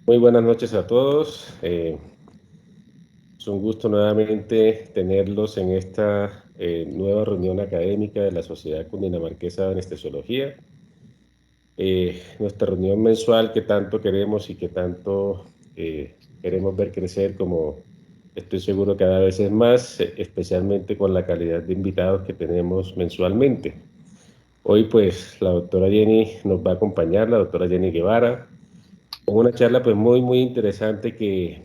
Muy buenas noches a todos. Es un gusto nuevamente tenerlos en esta nueva reunión académica de la Sociedad Cundinamarquesa de Anestesiología. Nuestra reunión mensual que tanto queremos y que tanto queremos ver crecer, como estoy seguro cada vez es más, especialmente con la calidad de invitados que tenemos mensualmente. Hoy pues la doctora Jenny nos va a acompañar, la doctora Jenny Guevara, con una charla pues muy interesante que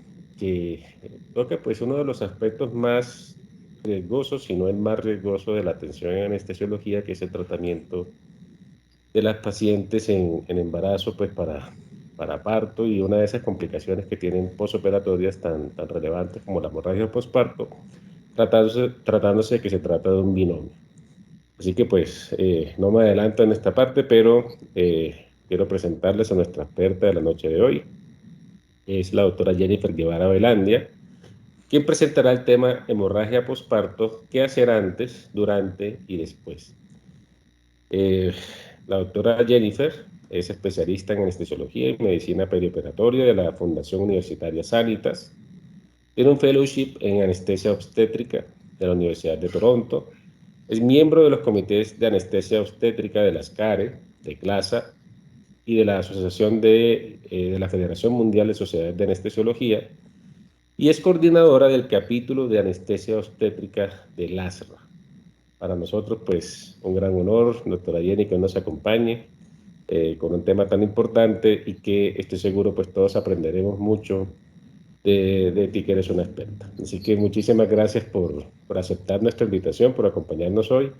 toca pues uno de los aspectos más riesgosos, si no el más riesgoso de la atención en anestesiología, que es el tratamiento de las pacientes en embarazo pues para parto, y una de esas complicaciones que tienen posoperatorias tan relevantes como la hemorragia postparto, tratándose de que se trata de un binomio. Así que pues no me adelanto en esta parte, pero quiero presentarles a nuestra experta de la noche de hoy. Es la doctora Jennifer Guevara Velandia, quien presentará el tema hemorragia posparto, qué hacer antes, durante y después. Eh, la doctora Jennifer es especialista en anestesiología y medicina perioperatoria de la Fundación Universitaria Sanitas. Tiene un fellowship en anestesia obstétrica de la Universidad de Toronto. Es miembro de los comités de anestesia obstétrica de las CARE, de CLASA y de la Asociación de la Federación Mundial de Sociedades de Anestesiología, y es coordinadora del capítulo de anestesia obstétrica de LASRA. Para nosotros, pues, un gran honor, doctora Jenny, que nos acompañe con un tema tan importante, y que estoy seguro, pues, todos aprenderemos mucho de ti, que eres una experta. Así que muchísimas gracias por aceptar nuestra invitación, por acompañarnos hoy,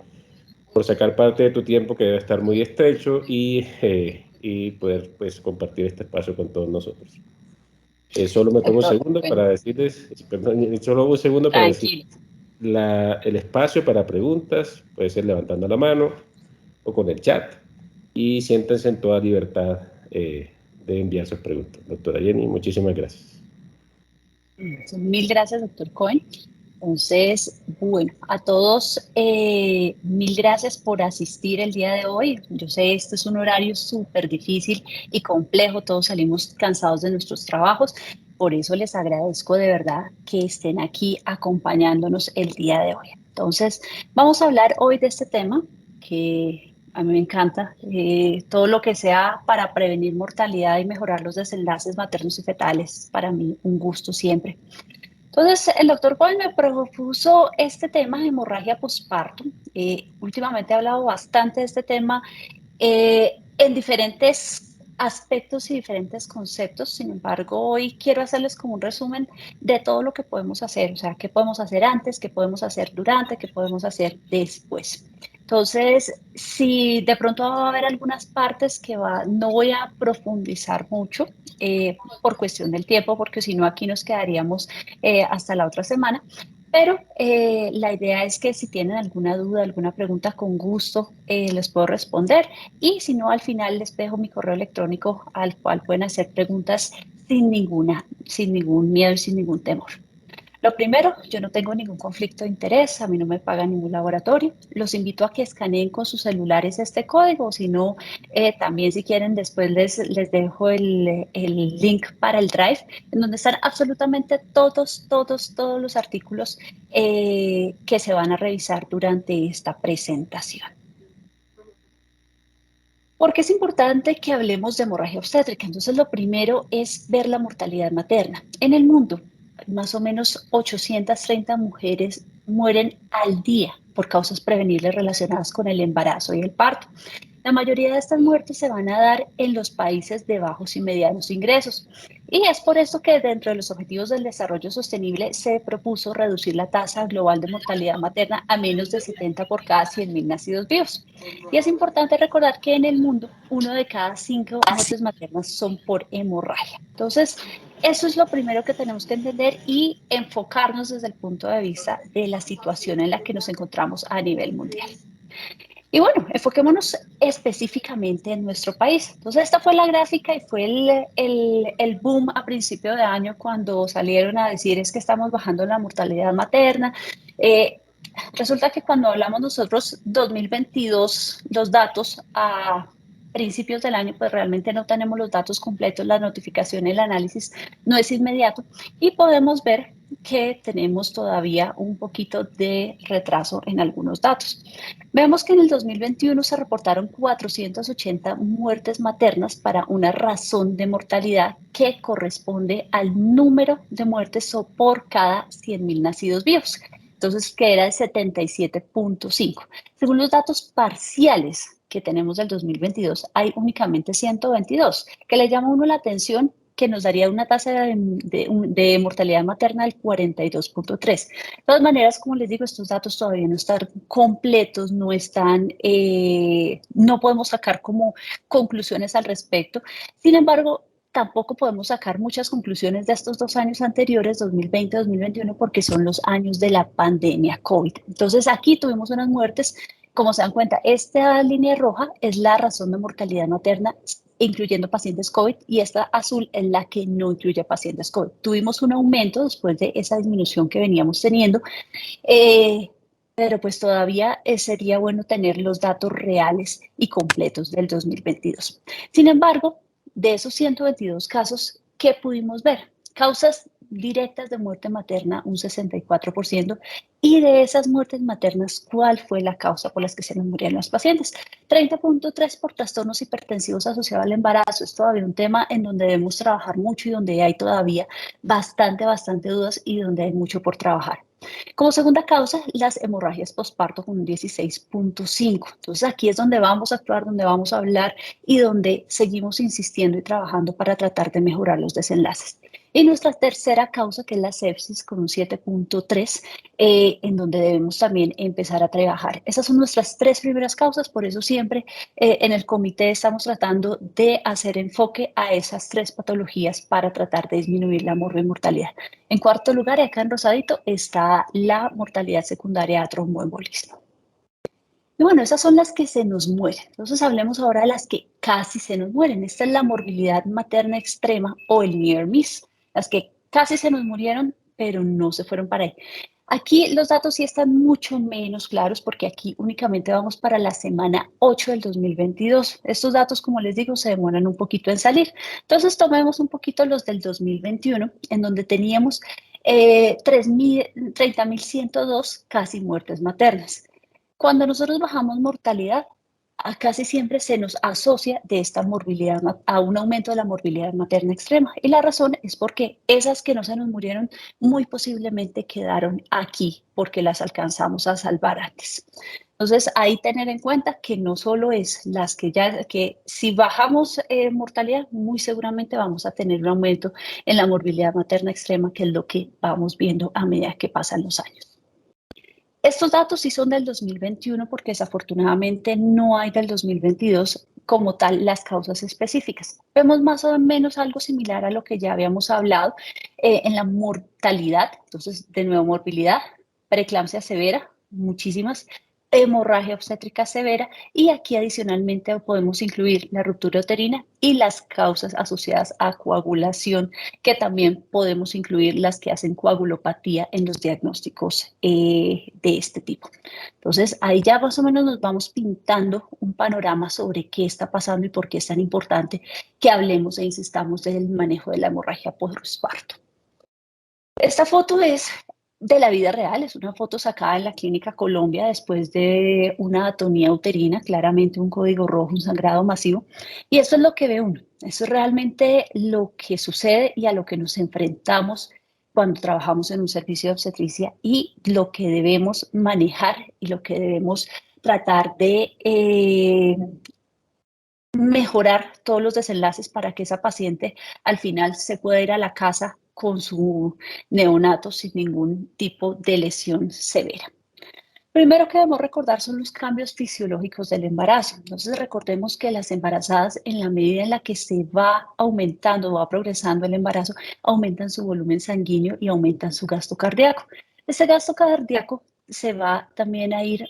por sacar parte de tu tiempo, que debe estar muy estrecho, y poder, pues, compartir este espacio con todos nosotros. Solo me tomo un Doctor, segundo bueno, para decirles, perdón, solo un segundo para decir tranquilo. el espacio para preguntas, puede ser levantando la mano o con el chat, y siéntense en toda libertad de enviar sus preguntas. Doctora Jenny, muchísimas gracias. Mil gracias, doctor Cohen. Entonces, bueno, a todos, mil gracias por asistir el día de hoy. Yo sé, este es un horario súper difícil y complejo. Todos salimos cansados de nuestros trabajos. Por eso les agradezco de verdad que estén aquí acompañándonos el día de hoy. Entonces, vamos a hablar hoy de este tema que a mí me encanta, todo lo que sea para prevenir mortalidad y mejorar los desenlaces maternos y fetales, para mí un gusto siempre. Entonces, el doctor Cohen me propuso este tema de hemorragia postparto. Últimamente he hablado bastante de este tema en diferentes aspectos y diferentes conceptos. Sin embargo, hoy quiero hacerles como un resumen de todo lo que podemos hacer, o sea, qué podemos hacer antes, qué podemos hacer durante, qué podemos hacer después. Entonces, si de pronto va a haber algunas partes que no voy a profundizar mucho por cuestión del tiempo, porque si no aquí nos quedaríamos hasta la otra semana. Pero la idea es que si tienen alguna duda, alguna pregunta, con gusto les puedo responder. Y si no, al final les dejo mi correo electrónico al cual pueden hacer preguntas sin ningún miedo y sin ningún temor. Lo primero, yo no tengo ningún conflicto de interés, a mí no me paga ningún laboratorio. Los invito a que escaneen con sus celulares este código, si no, también si quieren, después les dejo el link para el Drive, en donde están absolutamente todos los artículos que se van a revisar durante esta presentación. ¿Por qué es importante que hablemos de hemorragia obstétrica? Entonces, lo primero es ver la mortalidad materna. En el mundo, más o menos 830 mujeres mueren al día por causas prevenibles relacionadas con el embarazo y el parto. La mayoría de estas muertes se van a dar en los países de bajos y medianos ingresos. Y es por esto que dentro de los Objetivos del Desarrollo Sostenible se propuso reducir la tasa global de mortalidad materna a menos de 70 por cada 100.000 nacidos vivos. Y es importante recordar que en el mundo, uno de cada cinco muertes maternas son por hemorragia. Entonces, eso es lo primero que tenemos que entender y enfocarnos desde el punto de vista de la situación en la que nos encontramos a nivel mundial. Y bueno, enfoquémonos específicamente en nuestro país. Entonces, esta fue la gráfica y fue el boom a principio de año cuando salieron a decir es que estamos bajando la mortalidad materna. Eh, Resulta que cuando hablamos nosotros 2022, los datos a principios del año, pues realmente no tenemos los datos completos, la notificación, el análisis no es inmediato y podemos ver que tenemos todavía un poquito de retraso en algunos datos. Vemos que en el 2021 se reportaron 480 muertes maternas para una razón de mortalidad que corresponde al número de muertes por cada 100.000 nacidos vivos. Entonces, que era de 77.5. Según los datos parciales que tenemos del 2022, hay únicamente 122, que le llama a uno la atención que nos daría una tasa de mortalidad materna del 42.3. De todas maneras, como les digo, estos datos todavía no están completos, no están, no podemos sacar como conclusiones al respecto. Sin embargo, tampoco podemos sacar muchas conclusiones de estos 2 años anteriores, 2020-2021, porque son los años de la pandemia COVID. Entonces, aquí tuvimos unas muertes. Como se dan cuenta, esta línea roja es la razón de mortalidad materna, incluyendo pacientes COVID, y esta azul es la que no incluye pacientes COVID. Tuvimos un aumento después de esa disminución que veníamos teniendo, pero pues todavía sería bueno tener los datos reales y completos del 2022. Sin embargo, de esos 122 casos, ¿qué pudimos ver? Causas directas de muerte materna, un 64%, y de esas muertes maternas, ¿cuál fue la causa por las que se nos murieron los pacientes? 30.3 por trastornos hipertensivos asociados al embarazo. Es todavía un tema en donde debemos trabajar mucho y donde hay todavía bastante dudas y donde hay mucho por trabajar. Como segunda causa, las hemorragias postparto con un 16.5. Entonces aquí es donde vamos a actuar, donde vamos a hablar y donde seguimos insistiendo y trabajando para tratar de mejorar los desenlaces. Y nuestra tercera causa, que es la sepsis con un 7.3, en donde debemos también empezar a trabajar. Esas son nuestras tres primeras causas, por eso siempre en el comité estamos tratando de hacer enfoque a esas tres patologías para tratar de disminuir la mortalidad. En cuarto lugar, acá en rosadito, está la mortalidad secundaria a tromboembolismo. Y bueno, esas son las que se nos mueren. Entonces hablemos ahora de las que casi se nos mueren. Esta es la morbilidad materna extrema o el near miss. Las que casi se nos murieron, pero no se fueron para ahí. Aquí los datos sí están mucho menos claros porque aquí únicamente vamos para la semana 8 del 2022. Estos datos, como les digo, se demoran un poquito en salir. Entonces tomemos un poquito los del 2021, en donde teníamos 30.102 casi muertes maternas. Cuando nosotros bajamos mortalidad, casi siempre se nos asocia de esta morbilidad a un aumento de la morbilidad materna extrema. Y la razón es porque esas que no se nos murieron muy posiblemente quedaron aquí porque las alcanzamos a salvar antes. Entonces, ahí tener en cuenta que no solo es las que si bajamos mortalidad, muy seguramente vamos a tener un aumento en la morbilidad materna extrema, que es lo que vamos viendo a medida que pasan los años. Estos datos sí son del 2021 porque desafortunadamente no hay del 2022 como tal las causas específicas. Vemos más o menos algo similar a lo que ya habíamos hablado en la mortalidad, entonces de nuevo morbilidad, preeclampsia severa, muchísimas, hemorragia obstétrica severa y aquí adicionalmente podemos incluir la ruptura uterina y las causas asociadas a coagulación, que también podemos incluir las que hacen coagulopatía en los diagnósticos de este tipo. Entonces, ahí ya más o menos nos vamos pintando un panorama sobre qué está pasando y por qué es tan importante que hablemos e insistamos del manejo de la hemorragia postparto. Esta foto es de la vida real, es una foto sacada en la Clínica Colombia después de una atonía uterina, claramente un código rojo, un sangrado masivo. Y esto es lo que ve uno, eso es realmente lo que sucede y a lo que nos enfrentamos cuando trabajamos en un servicio de obstetricia y lo que debemos manejar y lo que debemos tratar de mejorar todos los desenlaces para que esa paciente al final se pueda ir a la casa con su neonato sin ningún tipo de lesión severa. Primero que debemos recordar son los cambios fisiológicos del embarazo. Entonces recordemos que las embarazadas, en la medida en la que se va aumentando, va progresando el embarazo, aumentan su volumen sanguíneo y aumentan su gasto cardíaco. Este gasto cardíaco se va también a ir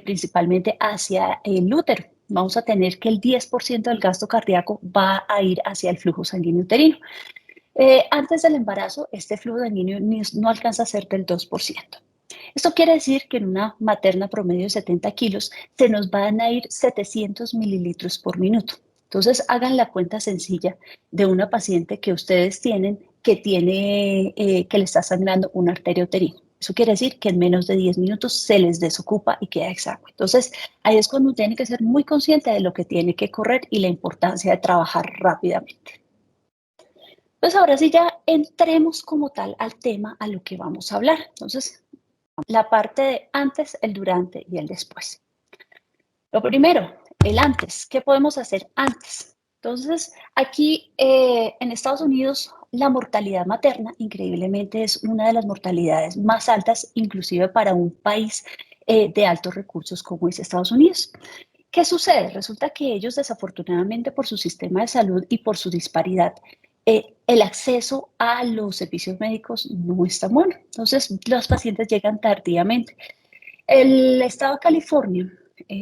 principalmente hacia el útero. Vamos a tener que el 10% del gasto cardíaco va a ir hacia el flujo sanguíneo uterino. Antes del embarazo, este flujo sanguíneo no alcanza a ser del 2%. Esto quiere decir que en una materna promedio de 70 kilos se nos van a ir 700 mililitros por minuto. Entonces, hagan la cuenta sencilla de una paciente que ustedes tienen que le está sangrando una arteria uterina. Eso quiere decir que en menos de 10 minutos se les desocupa y queda exangüe. Entonces, ahí es cuando tiene que ser muy consciente de lo que tiene que correr y la importancia de trabajar rápidamente. Entonces, ahora sí ya entremos como tal al tema a lo que vamos a hablar. Entonces, la parte de antes, el durante y el después. Lo primero, el antes. ¿Qué podemos hacer antes? Entonces, aquí en Estados Unidos, la mortalidad materna, increíblemente, es una de las mortalidades más altas, inclusive para un país de altos recursos como es Estados Unidos. ¿Qué sucede? Resulta que ellos, desafortunadamente, por su sistema de salud y por su disparidad, el acceso a los servicios médicos no es tan bueno. Entonces, los pacientes llegan tardíamente. El estado de California,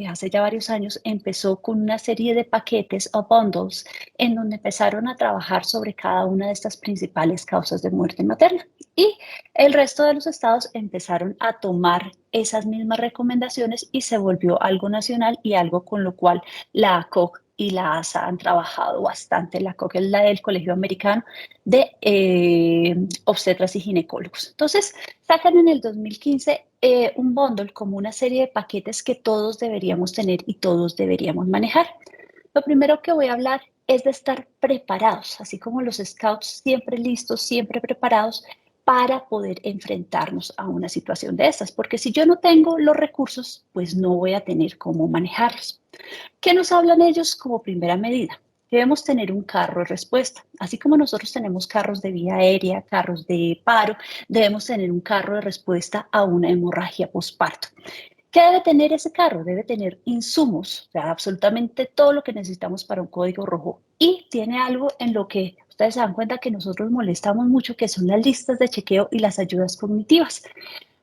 hace ya varios años, empezó con una serie de paquetes o bundles en donde empezaron a trabajar sobre cada una de estas principales causas de muerte materna. Y el resto de los estados empezaron a tomar esas mismas recomendaciones y se volvió algo nacional y algo con lo cual la ACOG y la ASA han trabajado bastante. La ACOG es la del Colegio Americano de Obstetras y Ginecólogos. Entonces, sacan en el 2015 un bundle como una serie de paquetes que todos deberíamos tener y todos deberíamos manejar. Lo primero que voy a hablar es de estar preparados, así como los scouts, siempre listos, siempre preparados para poder enfrentarnos a una situación de estas, porque si yo no tengo los recursos, pues no voy a tener cómo manejarlos. ¿Qué nos hablan ellos como primera medida? Debemos tener un carro de respuesta. Así como nosotros tenemos carros de vía aérea, carros de paro, debemos tener un carro de respuesta a una hemorragia posparto. ¿Qué debe tener ese carro? Debe tener insumos, o sea, absolutamente todo lo que necesitamos para un código rojo. Y tiene algo en lo que ustedes se dan cuenta que nosotros molestamos mucho, que son las listas de chequeo y las ayudas cognitivas.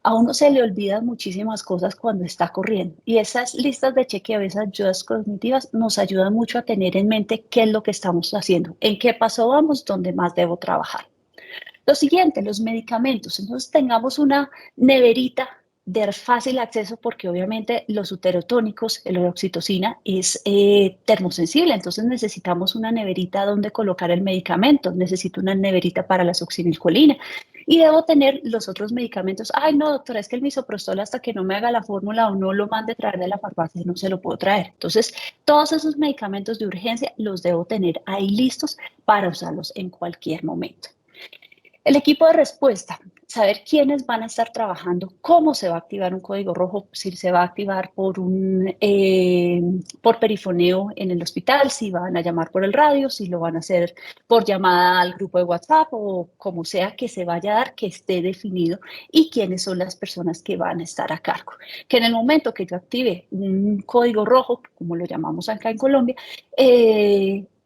A uno se le olvidan muchísimas cosas cuando está corriendo y esas listas de chequeo, esas ayudas cognitivas nos ayudan mucho a tener en mente qué es lo que estamos haciendo, en qué paso vamos, dónde más debo trabajar. Lo siguiente, los medicamentos. Entonces tengamos una neverita de fácil acceso porque obviamente los uterotónicos, la oxitocina es termosensible, entonces necesitamos una neverita donde colocar el medicamento, necesito una neverita para la succinilcolina y debo tener los otros medicamentos. Ay, no, doctora, es que el misoprostol hasta que no me haga la fórmula o no lo mande traer de la farmacia no se lo puedo traer. Entonces, todos esos medicamentos de urgencia los debo tener ahí listos para usarlos en cualquier momento. El equipo de respuesta, saber quiénes van a estar trabajando, cómo se va a activar un código rojo, si se va a activar por perifoneo en el hospital, si van a llamar por el radio, si lo van a hacer por llamada al grupo de WhatsApp o como sea que se vaya a dar, que esté definido y quiénes son las personas que van a estar a cargo. Que en el momento que yo active un código rojo, como lo llamamos acá en Colombia,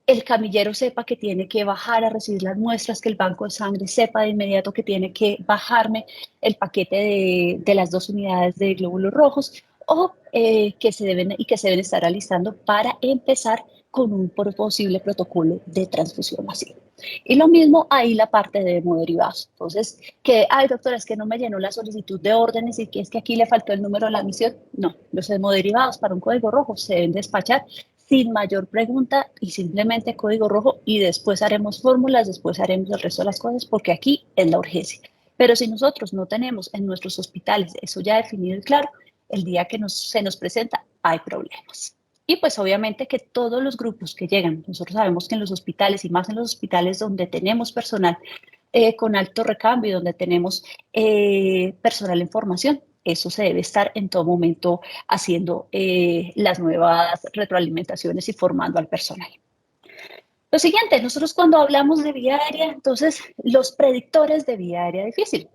el camillero sepa que tiene que bajar a recibir las muestras, que el banco de sangre sepa de inmediato que tiene que bajarme el paquete de las 2 unidades de glóbulos rojos o que se deben estar alistando para empezar con un posible protocolo de transfusión masiva. Y lo mismo ahí la parte de hemoderivados. Entonces, ay doctora, es que no me llenó la solicitud de órdenes y que es que aquí le faltó el número de la admisión. No, los hemoderivados para un código rojo se deben despachar sin mayor pregunta y simplemente código rojo y después haremos fórmulas, después haremos el resto de las cosas porque aquí es la urgencia. Pero si nosotros no tenemos en nuestros hospitales eso ya definido y claro, el día que se nos presenta hay problemas. Y pues obviamente que todos los grupos que llegan, nosotros sabemos que en los hospitales y más en los hospitales donde tenemos personal con alto recambio, donde tenemos personal en formación, eso se debe estar en todo momento haciendo las nuevas retroalimentaciones y formando al personal. Lo siguiente, nosotros cuando hablamos de vía aérea, entonces los predictores de vía aérea difícil.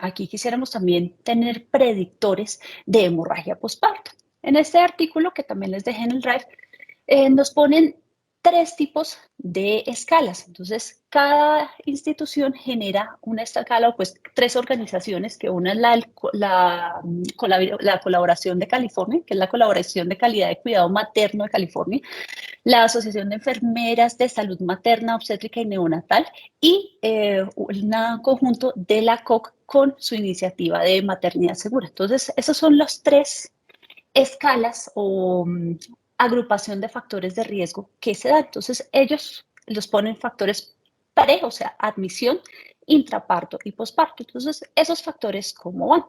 Aquí quisiéramos también tener predictores de hemorragia postparto. En este artículo que también les dejé en el drive, nos ponen 3 tipos de escalas. Entonces, cada institución genera una escala, o pues 3 organizaciones, que una es la colaboración de California, que es la colaboración de calidad de cuidado materno de California. la Asociación de Enfermeras de Salud Materna, Obstétrica y Neonatal y un conjunto de la COC con su iniciativa de maternidad segura. Entonces, esos son los tres escalas o agrupación de factores de riesgo que se dan. Entonces, ellos los ponen factores parejos, o sea, admisión, intraparto y posparto. Entonces, esos factores, ¿cómo van?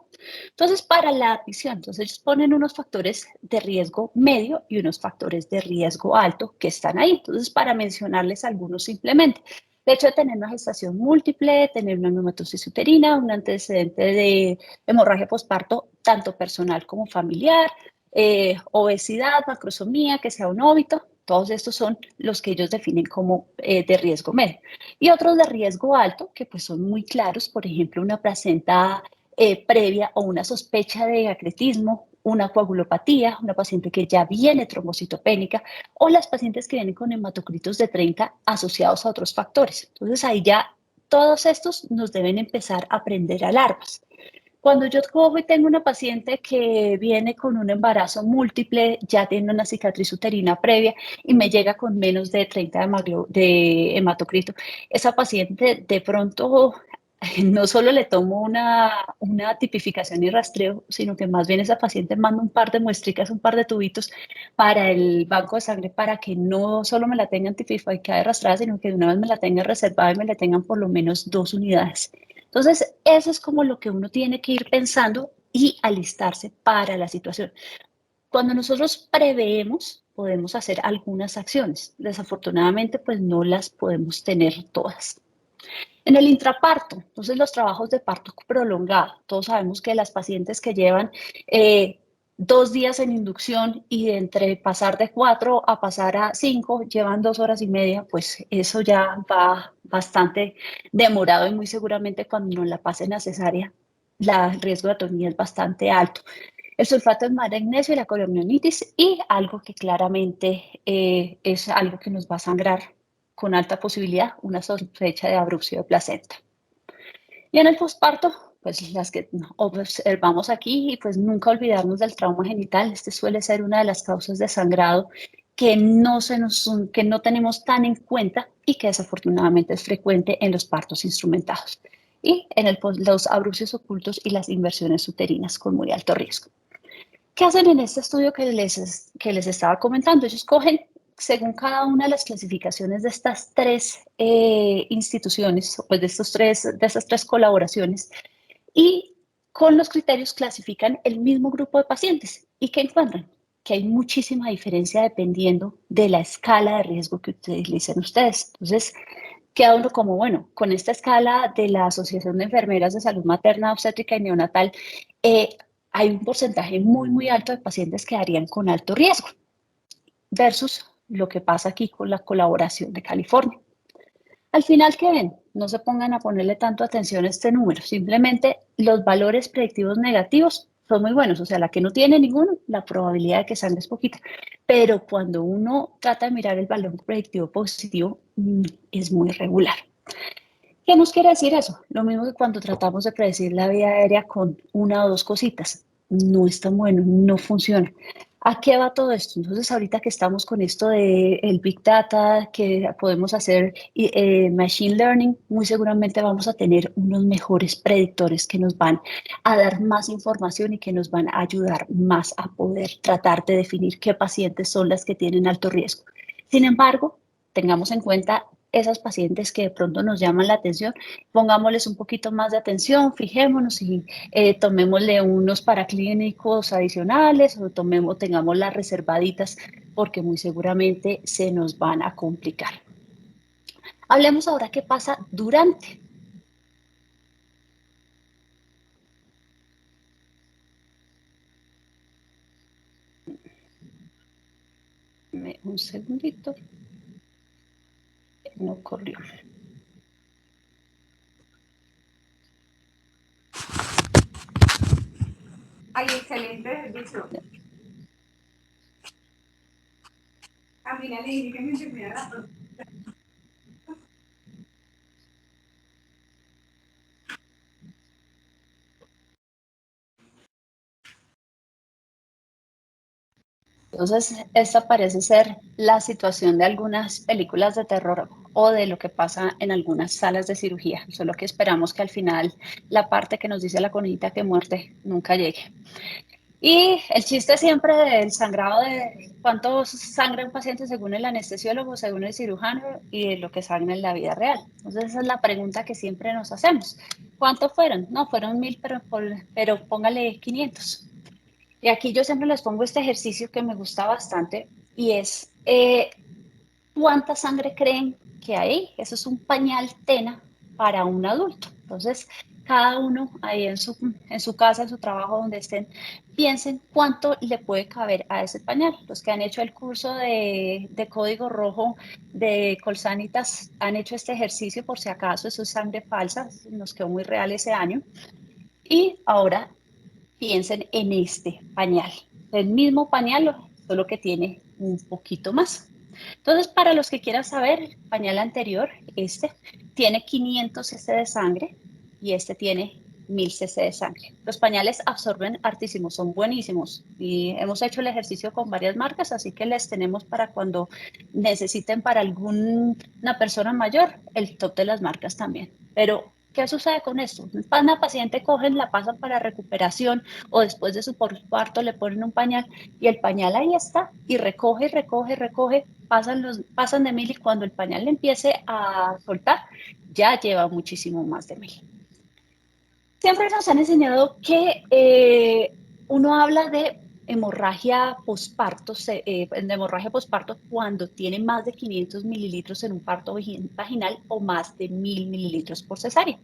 Entonces, para la admisión, entonces ellos ponen unos factores de riesgo medio y unos factores de riesgo alto que están ahí. Entonces, para mencionarles algunos simplemente. El hecho de tener una gestación múltiple, tener una neumatosis uterina, un antecedente de hemorragia posparto, tanto personal como familiar, obesidad, macrosomía, que sea un óbito, todos estos son los que ellos definen como de riesgo medio. Y otros de riesgo alto, que pues son muy claros, por ejemplo, una placenta previa o una sospecha de acretismo, una coagulopatía, una paciente que ya viene trombocitopénica o las pacientes que vienen con hematocritos de 30 asociados a otros factores. Entonces ahí ya todos estos nos deben empezar a prender alarmas. Cuando yo cojo y tengo una paciente que viene con un embarazo múltiple, ya tiene una cicatriz uterina previa y me llega con menos de 30 de hematocrito, esa paciente de pronto no solo le tomo una tipificación y rastreo, sino que más bien esa paciente manda un par de muestricas, un par de tubitos para el banco de sangre para que no solo me la tengan tipificada y rastrada, sino que de una vez me la tengan reservada y me la tengan por lo menos 2 unidades. Entonces, eso es como lo que uno tiene que ir pensando y alistarse para la situación. Cuando nosotros preveemos, podemos hacer algunas acciones. Desafortunadamente, pues no las podemos tener todas. En el intraparto, entonces los trabajos de parto prolongado, todos sabemos que las pacientes que llevan 2 días en inducción y entre pasar de 4 a pasar a 5 llevan 2 horas y media, pues eso ya va bastante demorado y muy seguramente cuando no la pasen a cesárea, el riesgo de atonía es bastante alto. El sulfato de magnesio y la colonionitis y algo que claramente es algo que nos va a sangrar con alta posibilidad, una sospecha de abrupción de placenta. Y en el posparto, pues las que observamos aquí y pues nunca olvidarnos del trauma genital. Este suele ser una de las causas de sangrado que no tenemos tan en cuenta y que desafortunadamente es frecuente en los partos instrumentados y en los abrupcios ocultos y las inversiones uterinas con muy alto riesgo. ¿Qué hacen en este estudio que les estaba comentando? Ellos cogen, según cada una de las clasificaciones de estas tres instituciones, pues de estas tres colaboraciones, y con los criterios clasifican el mismo grupo de pacientes. ¿Y qué encuentran? Que hay muchísima diferencia dependiendo de la escala de riesgo que utilicen ustedes. Entonces, queda uno como, bueno, con esta escala de la Asociación de Enfermeras de Salud Materna, Obstétrica y Neonatal, eh, hay un porcentaje muy, muy alto de pacientes que darían con alto riesgo versus lo que pasa aquí con la colaboración de California. Al final, ¿qué ven? No se pongan a ponerle tanto atención a este número, simplemente los valores predictivos negativos son muy buenos, o sea, la que no tiene ninguno, la probabilidad de que sangre es poquita, pero cuando uno trata de mirar el valor predictivo positivo, es muy regular. ¿Qué nos quiere decir eso? Lo mismo que cuando tratamos de predecir la vía aérea con una o dos cositas. No es tan bueno, no funciona. ¿A qué va todo esto? Entonces, ahorita que estamos con esto de el Big Data, que podemos hacer Machine Learning, muy seguramente vamos a tener unos mejores predictores que nos van a dar más información y que nos van a ayudar más a poder tratar de definir qué pacientes son las que tienen alto riesgo. Sin embargo, tengamos en cuenta esas pacientes que de pronto nos llaman la atención, pongámosles un poquito más de atención, fijémonos y tomémosle unos paraclínicos adicionales o tengamos las reservaditas porque muy seguramente se nos van a complicar. Hablemos ahora qué pasa durante. Un segundito. No corrió. Ay, excelente servicio. Camila le dije que me entendiera razón. Entonces, esta parece ser la situación de algunas películas de terror o de lo que pasa en algunas salas de cirugía. Solo que esperamos que al final la parte que nos dice la conejita que muerde nunca llegue. Y el chiste siempre del sangrado, de cuánto sangra un paciente según el anestesiólogo, según el cirujano y de lo que sangra en la vida real. Entonces esa es la pregunta que siempre nos hacemos. ¿Cuánto fueron? No, fueron 1000, pero póngale 500. Y aquí yo siempre les pongo este ejercicio que me gusta bastante y es, ¿cuánta sangre creen que hay? Eso es un pañal Tena para un adulto. Entonces, cada uno ahí en su casa, en su trabajo, donde estén, piensen cuánto le puede caber a ese pañal. Los que han hecho el curso de código rojo de Colsanitas han hecho este ejercicio por si acaso, eso es sangre falsa, nos quedó muy real ese año. Y ahora piensen en este pañal. El mismo pañal, solo que tiene un poquito más. Entonces, para los que quieran saber, el pañal anterior, este, tiene 500 cc de sangre y este tiene 1000 cc de sangre. Los pañales absorben hartísimo, son buenísimos y hemos hecho el ejercicio con varias marcas, así que les tenemos para cuando necesiten para alguna persona mayor, el top de las marcas también. Pero, ¿qué sucede con esto? Una paciente cogen, la pasan para recuperación o después de su parto le ponen un pañal y el pañal ahí está y recoge, recoge, recoge, pasan de 1000 y cuando el pañal le empiece a soltar, ya lleva muchísimo más de 1000. Siempre nos han enseñado que uno habla de hemorragia posparto, de hemorragia posparto cuando tiene más de 500 mililitros en un parto vaginal o más de 1000 mililitros por cesárea.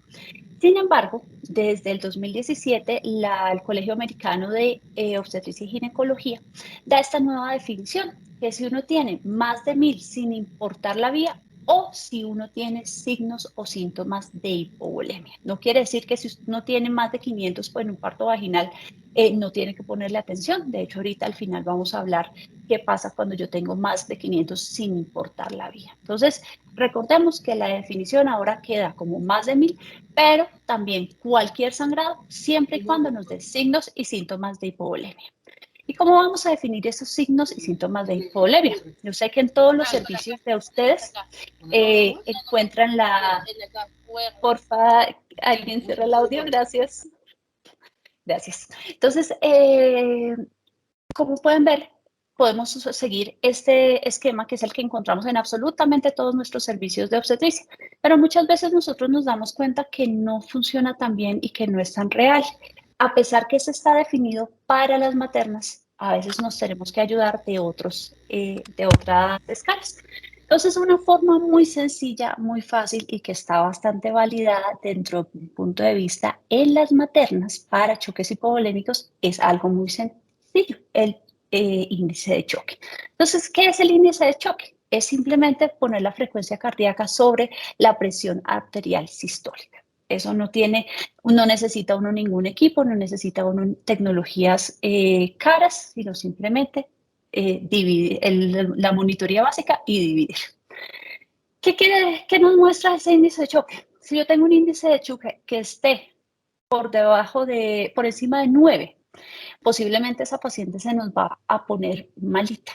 Sin embargo, desde el 2017, el Colegio Americano de Obstetricia y Ginecología da esta nueva definición, que si uno tiene más de 1000 sin importar la vía o si uno tiene signos o síntomas de hipovolemia. No quiere decir que si uno tiene más de 500 pues, en un parto vaginal, no tiene que ponerle atención. De hecho, ahorita al final vamos a hablar qué pasa cuando yo tengo más de 500 sin importar la vía. Entonces, recordemos que la definición ahora queda como más de 1000, pero también cualquier sangrado, siempre y cuando nos dé signos y síntomas de hipovolemia. ¿Y cómo vamos a definir esos signos y síntomas de hipovolemia? Yo sé que en todos los servicios de ustedes encuentran la... Porfa, alguien cierra el audio, gracias. Gracias. Entonces, como pueden ver, podemos seguir este esquema que es el que encontramos en absolutamente todos nuestros servicios de obstetricia, pero muchas veces nosotros nos damos cuenta que no funciona tan bien y que no es tan real. A pesar que se está definido para las maternas, a veces nos tenemos que ayudar de otras escalas. Entonces, una forma muy sencilla, muy fácil y que está bastante validada dentro de un punto de vista en las maternas para choques hipovolémicos es algo muy sencillo, el índice de choque. Entonces, ¿qué es el índice de choque? Es simplemente poner la frecuencia cardíaca sobre la presión arterial sistólica. Eso no necesita uno ningún equipo, no necesita uno tecnologías caras, sino simplemente la monitoría básica y dividir. ¿Qué nos muestra ese índice de choque? Si yo tengo un índice de choque que esté por encima de 9, posiblemente esa paciente se nos va a poner malita.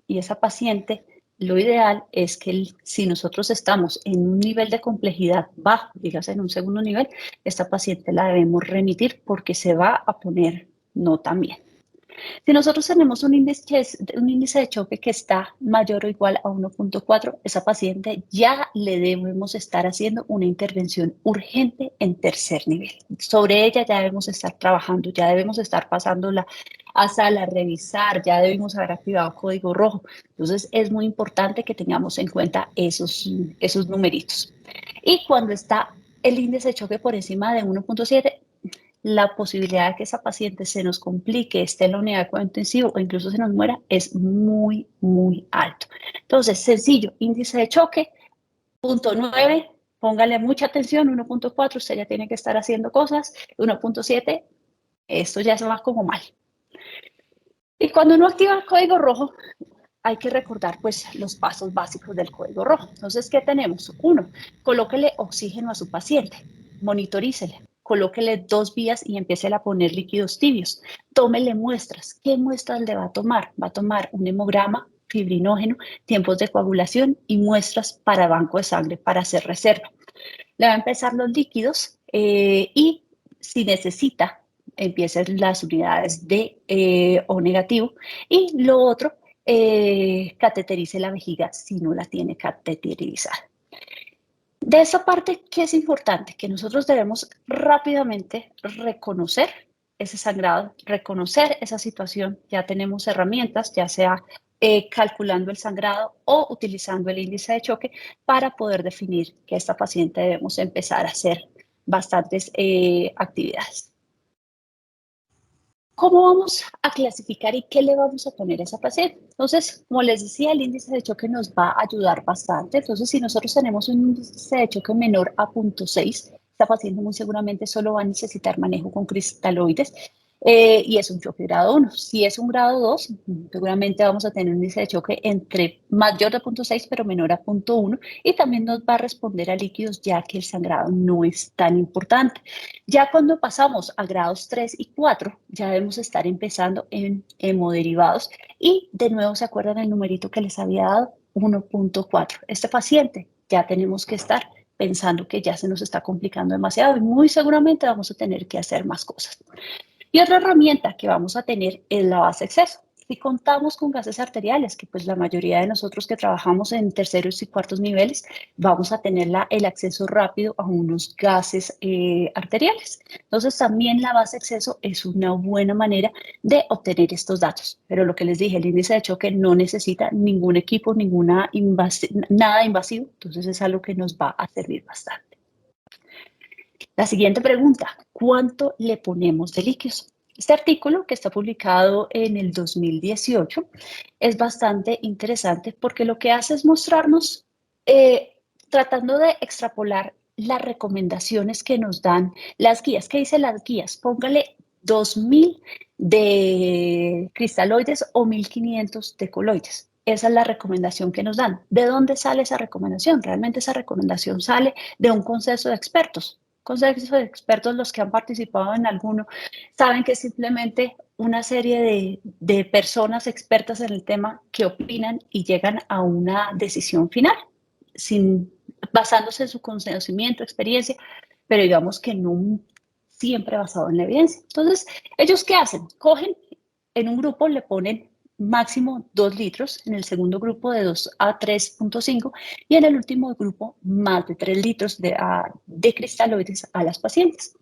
Y esa paciente, lo ideal es que si nosotros estamos en un nivel de complejidad bajo, dígase en un segundo nivel, esta paciente la debemos remitir porque se va a poner no tan bien. Si nosotros tenemos un índice de choque que está mayor o igual a 1.4, esa paciente ya le debemos estar haciendo una intervención urgente en tercer nivel. Sobre ella ya debemos estar trabajando, ya debemos estar pasándola a sala, a revisar, ya debemos haber activado código rojo. Entonces es muy importante que tengamos en cuenta esos numeritos. Y cuando está el índice de choque por encima de 1.7, la posibilidad de que esa paciente se nos complique, esté en la unidad de cuidado intensivo o incluso se nos muera es muy, muy alto. Entonces, sencillo, índice de choque, 0.9, póngale mucha atención, 1.4, usted ya tiene que estar haciendo cosas, 1.7, esto ya se va como mal. Y cuando uno activa el código rojo, hay que recordar pues los pasos básicos del código rojo. Entonces, ¿qué tenemos? Uno, colóquele oxígeno a su paciente, monitorícele. colóquele 2 vías y empiece a poner líquidos tibios. Tómele muestras. ¿Qué muestras le va a tomar? Va a tomar un hemograma, fibrinógeno, tiempos de coagulación y muestras para banco de sangre para hacer reserva. Le va a empezar los líquidos y si necesita, empiezan las unidades de O negativo y lo otro, cateterice la vejiga si no la tiene cateterizada. De esa parte, ¿qué es importante? Que nosotros debemos rápidamente reconocer ese sangrado, reconocer esa situación. Ya tenemos herramientas, ya sea calculando el sangrado o utilizando el índice de choque para poder definir que esta paciente debemos empezar a hacer bastantes actividades. ¿Cómo vamos a clasificar y qué le vamos a poner a esa paciente? Entonces, como les decía, el índice de choque nos va a ayudar bastante. Entonces, si nosotros tenemos un índice de choque menor a 0.6, esta paciente muy seguramente solo va a necesitar manejo con cristaloides y es un choque grado 1. Si es un grado 2, seguramente vamos a tener un índice de choque entre mayor de 0.6 pero menor a 0.1 y también nos va a responder a líquidos ya que el sangrado no es tan importante. Ya cuando pasamos a grados 3 y 4, ya debemos estar empezando en hemoderivados y de nuevo se acuerdan el numerito que les había dado, 1.4. Este paciente ya tenemos que estar pensando que ya se nos está complicando demasiado y muy seguramente vamos a tener que hacer más cosas. Y otra herramienta que vamos a tener es la base exceso. Si contamos con gases arteriales, que pues la mayoría de nosotros que trabajamos en terceros y cuartos niveles, vamos a tener el acceso rápido a unos gases arteriales. Entonces también la base exceso es una buena manera de obtener estos datos. Pero lo que les dije, el índice de choque no necesita ningún equipo, nada invasivo. Entonces es algo que nos va a servir bastante. La siguiente pregunta, ¿cuánto le ponemos de líquidos? Este artículo que está publicado en el 2018 es bastante interesante porque lo que hace es mostrarnos, tratando de extrapolar las recomendaciones que nos dan las guías. ¿Qué dicen las guías? Póngale 2000 de cristaloides o 1500 de coloides. Esa es la recomendación que nos dan. ¿De dónde sale esa recomendación? Realmente esa recomendación sale de un consenso de expertos. Consenso de expertos, los que han participado en alguno, saben que es simplemente una serie de personas expertas en el tema que opinan y llegan a una decisión final, basándose en su conocimiento, experiencia, pero digamos que no siempre basado en la evidencia. Entonces, ¿ellos qué hacen? Cogen, en un grupo le ponen máximo 2 litros, en el segundo grupo de 2 a 3.5 y en el último grupo más de 3 litros de cristaloides a las pacientes.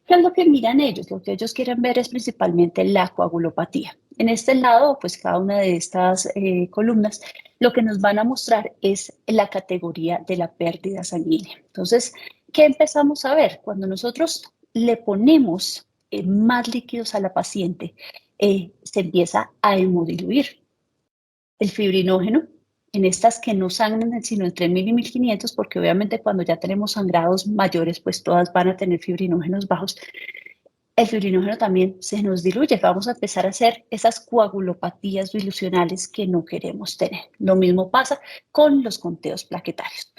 ¿Qué es lo que miran ellos? Lo que ellos quieren ver es principalmente la coagulopatía. En este lado, pues cada una de estas columnas, lo que nos van a mostrar es la categoría de la pérdida sanguínea. Entonces, ¿qué empezamos a ver? Cuando nosotros le ponemos más líquidos a la paciente, se empieza a hemodiluir el fibrinógeno en estas que no sangran sino entre 1000 y 1500, porque obviamente cuando ya tenemos sangrados mayores, pues todas van a tener fibrinógenos bajos. El fibrinógeno también se nos diluye. Vamos a empezar a hacer esas coagulopatías dilucionales que no queremos tener. Lo mismo pasa con los conteos plaquetarios.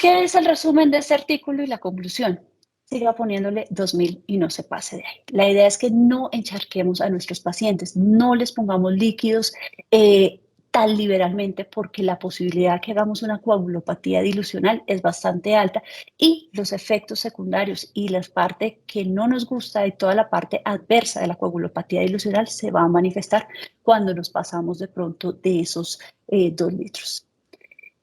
¿Qué es el resumen de este artículo y la conclusión? Siga poniéndole 2000 y no se pase de ahí. La idea es que no encharquemos a nuestros pacientes, no les pongamos líquidos tan liberalmente porque la posibilidad que hagamos una coagulopatía dilucional es bastante alta y los efectos secundarios y la parte que no nos gusta y toda la parte adversa de la coagulopatía dilucional se va a manifestar cuando nos pasamos de pronto de esos 2 litros.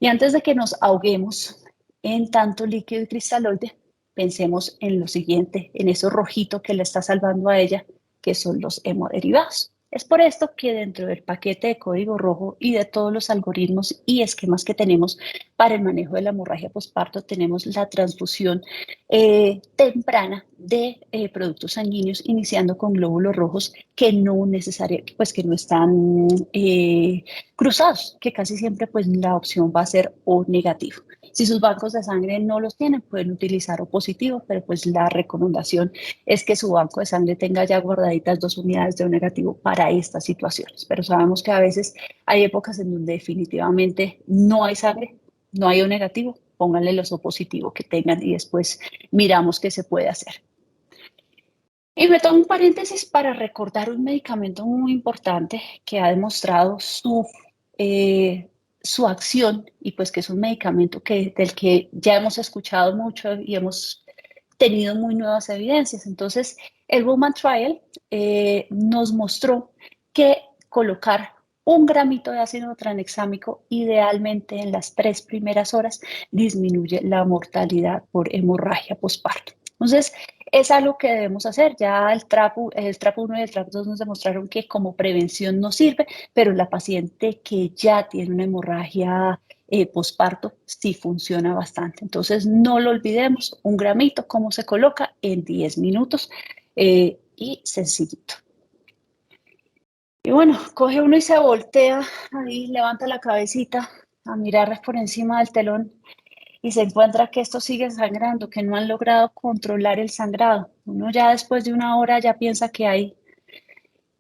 Y antes de que nos ahoguemos en tanto líquido y cristaloide, pensemos en lo siguiente, en eso rojito que le está salvando a ella, que son los hemoderivados. Es por esto que dentro del paquete de código rojo y de todos los algoritmos y esquemas que tenemos para el manejo de la hemorragia posparto, tenemos la transfusión temprana de productos sanguíneos, iniciando con glóbulos rojos que no pues que no están cruzados, que casi siempre pues la opción va a ser O negativo. Si sus bancos de sangre no los tienen, pueden utilizar O positivo, pero pues la recomendación es que su banco de sangre tenga ya guardaditas 2 unidades de O negativo para estas situaciones. Pero sabemos que a veces hay épocas en donde definitivamente no hay sangre, no hay O negativo, pónganle los O positivos que tengan y después miramos qué se puede hacer. Y me tomo un paréntesis para recordar un medicamento muy importante que ha demostrado su acción y pues que es un medicamento del que ya hemos escuchado mucho y hemos tenido muy nuevas evidencias. Entonces, el Woman Trial nos mostró que colocar 1 gramito de ácido tranexámico, idealmente en las 3 primeras horas, disminuye la mortalidad por hemorragia postparto. Entonces, es algo que debemos hacer. Ya el TRAP 1 y el TRAP 2 nos demostraron que como prevención no sirve, pero la paciente que ya tiene una hemorragia posparto sí funciona bastante. Entonces, no lo olvidemos, 1 gramito, cómo se coloca en 10 minutos y sencillito. Y bueno, coge uno y se voltea, ahí levanta la cabecita a mirar por encima del telón y se encuentra que esto sigue sangrando, que no han logrado controlar el sangrado. Uno ya después de 1 hora ya piensa que hay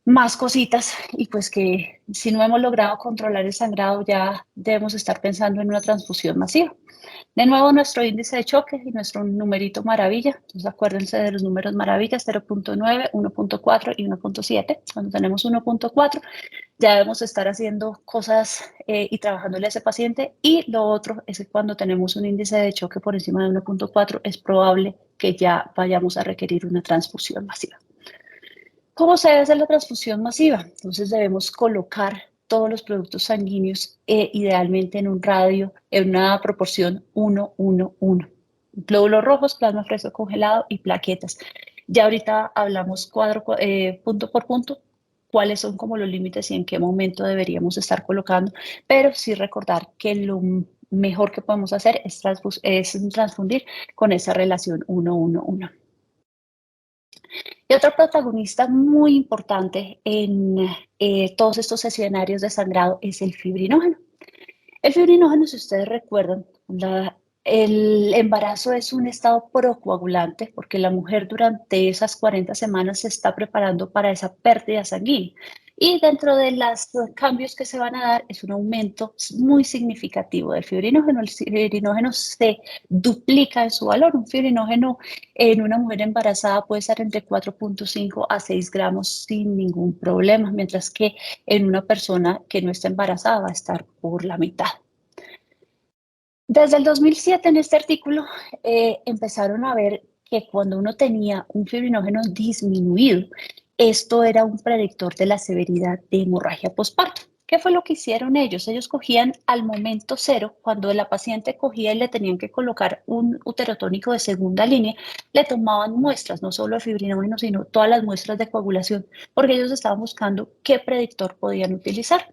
más cositas y pues que si no hemos logrado controlar el sangrado ya debemos estar pensando en una transfusión masiva. De nuevo nuestro índice de choque y nuestro numerito maravilla. Entonces acuérdense de los números maravilla: 0.9, 1.4 y 1.7. Cuando tenemos 1.4 ya debemos estar haciendo cosas y trabajándole a ese paciente. Y lo otro es que cuando tenemos un índice de choque por encima de 1.4 es probable que ya vayamos a requerir una transfusión masiva. ¿Cómo se debe hacer la transfusión masiva? Entonces debemos colocar todos los productos sanguíneos idealmente en un radio, en una proporción 1-1-1. Glóbulos rojos, plasma fresco congelado y plaquetas. Ya ahorita hablamos punto por punto cuáles son como los límites y en qué momento deberíamos estar colocando, pero sí recordar que lo mejor que podemos hacer es transfundir con esa relación 1-1-1. Y otro protagonista muy importante en todos estos escenarios de sangrado es el fibrinógeno. El fibrinógeno, si ustedes recuerdan, el embarazo es un estado procoagulante porque la mujer durante esas 40 semanas se está preparando para esa pérdida sanguínea. Y dentro de los cambios que se van a dar es un aumento muy significativo del fibrinógeno. El fibrinógeno se duplica en su valor. Un fibrinógeno en una mujer embarazada puede estar entre 4.5 a 6 gramos sin ningún problema, mientras que en una persona que no está embarazada va a estar por la mitad. Desde el 2007 en este artículo empezaron a ver que cuando uno tenía un fibrinógeno disminuido, esto era un predictor de la severidad de hemorragia postparto. ¿Qué fue lo que hicieron ellos? Ellos cogían al momento cero, cuando la paciente cogía y le tenían que colocar un uterotónico de segunda línea, le tomaban muestras, no solo de fibrinógeno, sino todas las muestras de coagulación, porque ellos estaban buscando qué predictor podían utilizar.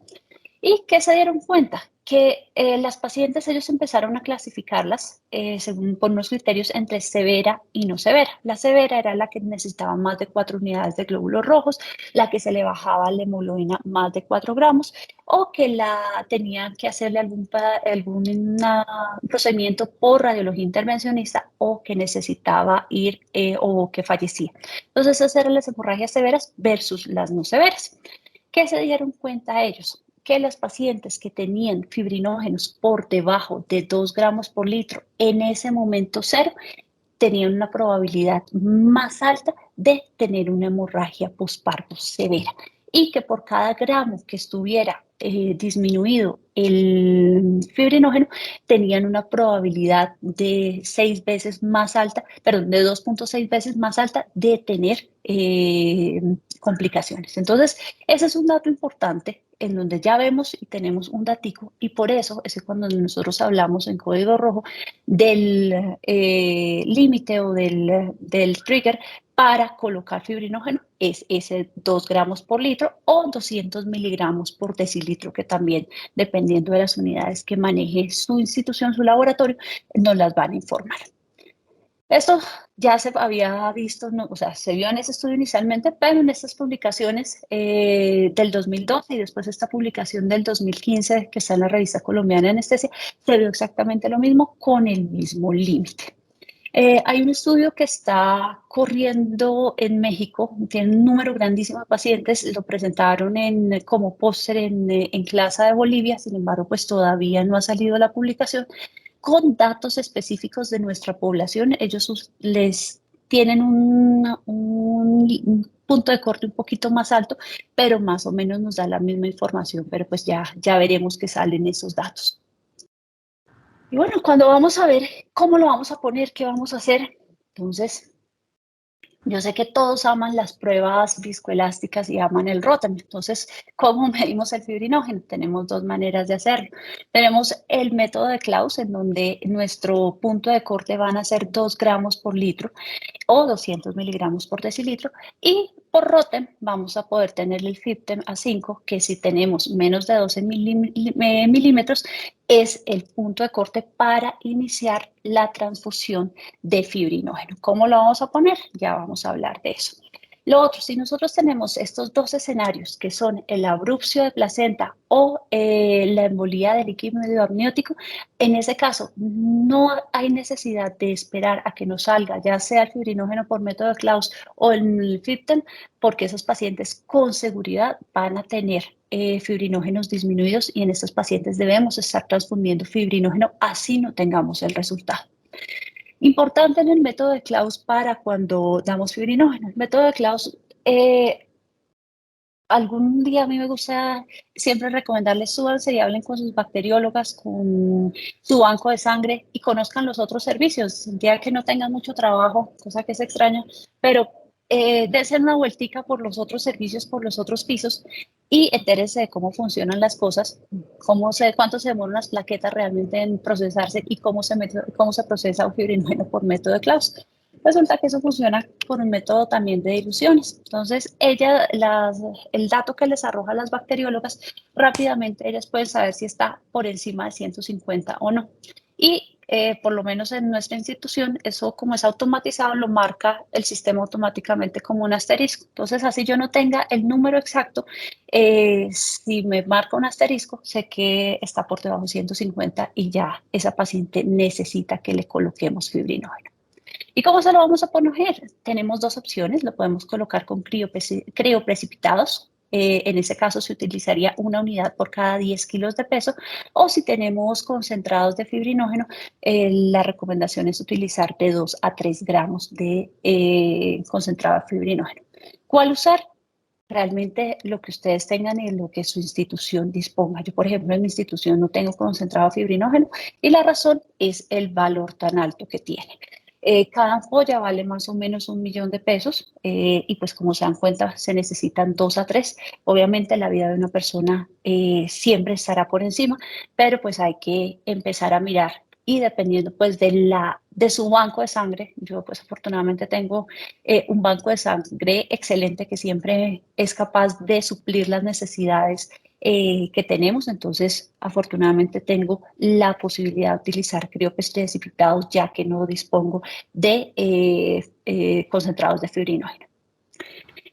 ¿Y qué se dieron cuenta? Que las pacientes, ellos empezaron a clasificarlas según por unos criterios entre severa y no severa. La severa era la que necesitaba más de 4 unidades de glóbulos rojos, la que se le bajaba la hemoglobina más de 4 gramos, o que la tenían que hacerle algún procedimiento por radiología intervencionista, o que necesitaba ir o que fallecía. Entonces, esas eran las hemorragias severas versus las no severas. ¿Qué se dieron cuenta ellos? Que las pacientes que tenían fibrinógenos por debajo de 2 gramos por litro en ese momento cero tenían una probabilidad más alta de tener una hemorragia postparto severa y que por cada gramo que estuviera disminuido el fibrinógeno tenían una probabilidad de 6 veces más alta, perdón, de 2.6 veces más alta de tener complicaciones. Entonces, ese es un dato importante en donde ya vemos y tenemos un datico, y por eso es cuando nosotros hablamos en código rojo del límite o del trigger para colocar fibrinógeno es ese 2 gramos por litro o 200 miligramos por decilitro, que también, dependiendo de las unidades que maneje su institución, su laboratorio, nos las van a informar. Esto ya se había visto, no, o sea, se vio en ese estudio inicialmente, pero en estas publicaciones del 2012 y después esta publicación del 2015 que está en la Revista Colombiana de Anestesia, se vio exactamente lo mismo con el mismo límite. Hay un estudio que está corriendo en México, tiene un número grandísimo de pacientes, lo presentaron como póster en clase de Bolivia, sin embargo, pues todavía no ha salido la publicación con datos específicos de nuestra población. Ellos les tienen un punto de corte un poquito más alto, pero más o menos nos da la misma información, pero pues ya veremos que salen esos datos. Y bueno, cuando vamos a ver cómo lo vamos a poner, qué vamos a hacer, entonces yo sé que todos aman las pruebas viscoelásticas y aman el Rotem. Entonces, ¿cómo medimos el fibrinógeno? Tenemos dos maneras de hacerlo. Tenemos el método de Claus, en donde nuestro punto de corte van a ser 2 gramos por litro o 200 miligramos por decilitro. Y por Rotem vamos a poder tener el FIBTEM a 5, que si tenemos menos de 12 milímetros, es el punto de corte para iniciar la transfusión de fibrinógeno. ¿Cómo lo vamos a poner? Ya vamos a hablar de eso. Lo otro, si nosotros tenemos estos dos escenarios, que son el abrupcio de placenta o la embolía de líquido medio amniótico, en ese caso no hay necesidad de esperar a que nos salga, ya sea el fibrinógeno por método de Claus o el FIBTEM, porque esos pacientes con seguridad van a tener fibrinógenos disminuidos y en estos pacientes debemos estar transfundiendo fibrinógeno así no tengamos el resultado. Importante en el método de Claus para cuando damos fibrinógeno. El método de Claus, algún día a mí me gusta siempre recomendarles súbanse y hablen con sus bacteriólogas, con su banco de sangre y conozcan los otros servicios. El día que no tengan mucho trabajo, cosa que es extraña, pero dense una vueltica por los otros servicios, por los otros pisos y entérense de cómo funcionan las cosas, cuánto se demoran las plaquetas realmente en procesarse y cómo se procesa un fibrinógeno por método de Claus. Resulta que eso funciona por un método también de diluciones. Entonces, el dato que les arroja a las bacteriólogas, rápidamente ellas pueden saber si está por encima de 150 o no. Y por lo menos en nuestra institución, eso como es automatizado, lo marca el sistema automáticamente como un asterisco. Entonces, así yo no tenga el número exacto, si me marca un asterisco, sé que está por debajo de 150 y ya esa paciente necesita que le coloquemos fibrinógeno. ¿Y cómo se lo vamos a poner? Tenemos dos opciones, lo podemos colocar con crioprecipitados. En ese caso se utilizaría una unidad por cada 10 kilos de peso, o si tenemos concentrados de fibrinógeno, la recomendación es utilizar de 2 a 3 gramos de concentrado de fibrinógeno. ¿Cuál usar? Realmente lo que ustedes tengan y lo que su institución disponga. Yo, por ejemplo, en mi institución no tengo concentrado de fibrinógeno y la razón es el valor tan alto que tiene. Cada ampolla vale más o menos 1.000.000 de pesos y pues como se dan cuenta se necesitan 2 a 3. Obviamente la vida de una persona siempre estará por encima, pero pues hay que empezar a mirar y dependiendo pues de su banco de sangre. Yo pues afortunadamente tengo un banco de sangre excelente que siempre es capaz de suplir las necesidades que tenemos. Entonces, afortunadamente tengo la posibilidad de utilizar crioprecipitados ya que no dispongo de concentrados de fibrinógeno.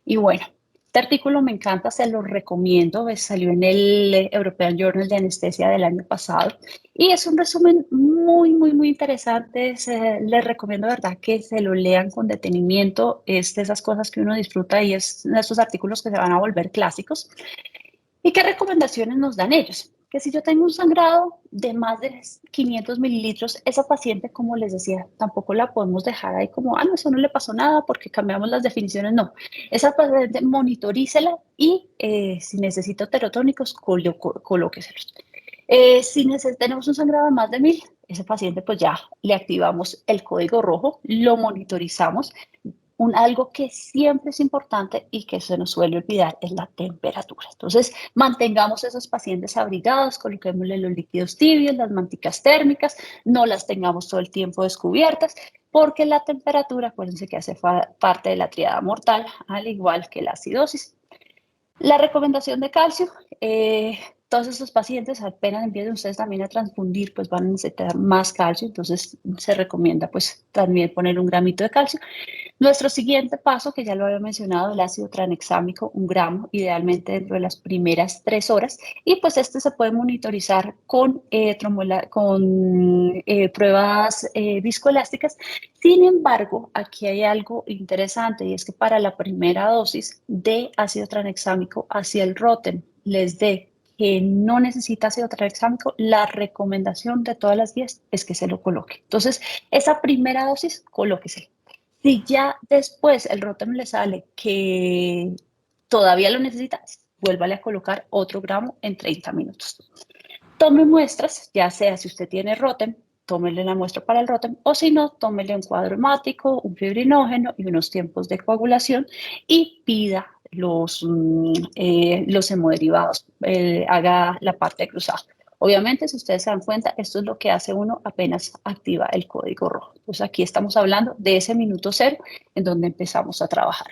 Y bueno, este artículo me encanta, se lo recomiendo, salió en el European Journal de Anestesia del año pasado y es un resumen muy interesante. Les recomiendo, de verdad, que se lo lean con detenimiento. Es de esas cosas que uno disfruta y es de esos artículos que se van a volver clásicos. ¿Y qué recomendaciones nos dan ellos? Que si yo tengo un sangrado de más de 500 mililitros, esa paciente, como les decía, tampoco la podemos dejar ahí como, no, eso no le pasó nada porque cambiamos las definiciones. No, esa paciente monitorícela y si necesita terotónicos, colóqueselos. Si tenemos un sangrado de más de 1.000, ese paciente pues ya le activamos el código rojo, lo monitorizamos. Algo que siempre es importante y que se nos suele olvidar es la temperatura. Entonces, mantengamos a esos pacientes abrigados, coloquémosle los líquidos tibios, las manticas térmicas, no las tengamos todo el tiempo descubiertas, porque la temperatura, acuérdense que hace parte de la triada mortal, al igual que la acidosis. La recomendación de calcio, todos estos pacientes apenas empiezan ustedes también a transfundir, pues van a necesitar más calcio, entonces se recomienda pues también poner un gramito de calcio. Nuestro siguiente paso, que ya lo había mencionado, el ácido tranexámico, 1 gramo, idealmente dentro de las primeras 3 horas. Y pues este se puede monitorizar con pruebas viscoelásticas. Sin embargo, aquí hay algo interesante y es que para la primera dosis de ácido tranexámico hacia el Rotem les dé que no necesita ácido tranexámico, la recomendación de todas las guías es que se lo coloque. Entonces, esa primera dosis, colóquese. Si ya después el Rotem le sale que todavía lo necesita, vuélvale a colocar otro gramo en 30 minutos. Tome muestras, ya sea si usted tiene Rotem, tómele la muestra para el Rotem, o si no, tómele un cuadro hemático, un fibrinógeno y unos tiempos de coagulación y pida los hemoderivados, haga la parte cruzada. Obviamente, si ustedes se dan cuenta, esto es lo que hace uno apenas activa el código rojo. Pues aquí estamos hablando de ese minuto cero en donde empezamos a trabajar.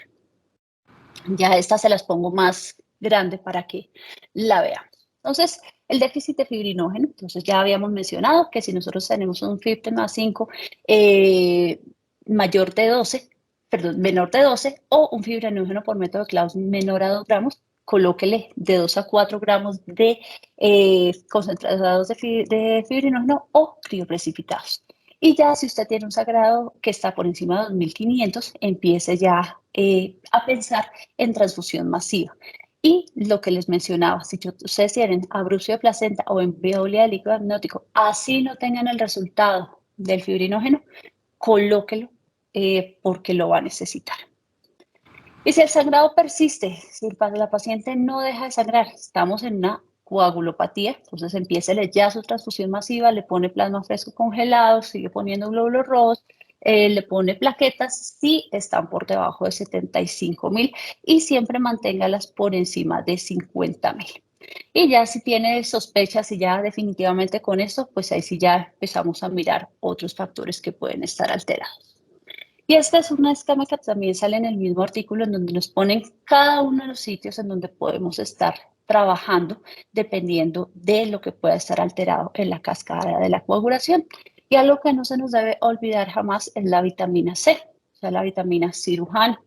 Ya estas se las pongo más grande para que la vean. Entonces, el déficit de fibrinógeno, entonces ya habíamos mencionado que si nosotros tenemos un FIB más 5 mayor de 12, perdón, menor de 12 o un fibrinógeno por método de Claus menor a 2 gramos, colóquele de 2 a 4 gramos de concentrados de fibrinógeno o crioprecipitados. Y ya si usted tiene un sagrado que está por encima de 2500, empiece ya a pensar en transfusión masiva. Y lo que les mencionaba, si ustedes tienen abrupción de placenta o embolia de líquido amniótico, así no tengan el resultado del fibrinógeno, colóquelo porque lo va a necesitar. Y si el sangrado persiste, si la paciente no deja de sangrar, estamos en una coagulopatía, entonces empieza ya su transfusión masiva, le pone plasma fresco congelado, sigue poniendo glóbulos rojos, le pone plaquetas si están por debajo de 75.000 y siempre manténgalas por encima de 50.000. Y ya si tiene sospechas y ya definitivamente con esto, pues ahí sí ya empezamos a mirar otros factores que pueden estar alterados. Y esta es una esquema que también sale en el mismo artículo en donde nos ponen cada uno de los sitios en donde podemos estar trabajando dependiendo de lo que pueda estar alterado en la cascada de la coagulación. Y algo que no se nos debe olvidar jamás es la vitamina C, o sea, la vitamina cirujana.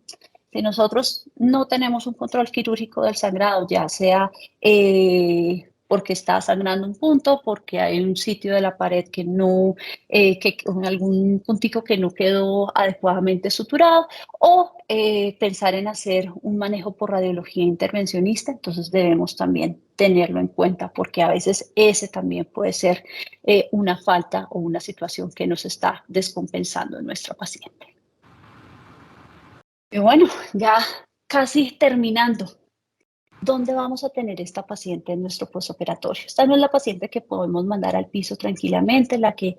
Si nosotros no tenemos un control quirúrgico del sangrado, ya sea porque está sangrando un punto, porque hay un sitio de la pared que no, con algún puntico que no quedó adecuadamente suturado, o pensar en hacer un manejo por radiología intervencionista, entonces debemos también tenerlo en cuenta, porque a veces ese también puede ser una falta o una situación que nos está descompensando en nuestra paciente. Y bueno, ya casi terminando. ¿Dónde vamos a tener esta paciente en nuestro postoperatorio? Esta no es la paciente que podemos mandar al piso tranquilamente, la que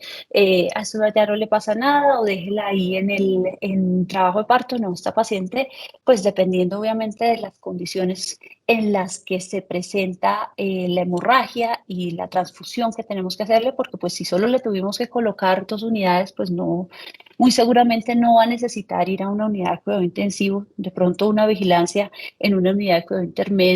a su ya no le pasa nada o déjela ahí en trabajo de parto. No, esta paciente, pues dependiendo obviamente de las condiciones en las que se presenta la hemorragia y la transfusión que tenemos que hacerle, porque pues si solo le tuvimos que colocar 2 unidades, pues no, muy seguramente no va a necesitar ir a una unidad de cuidado intensivo, de pronto una vigilancia en una unidad de cuidado intermedio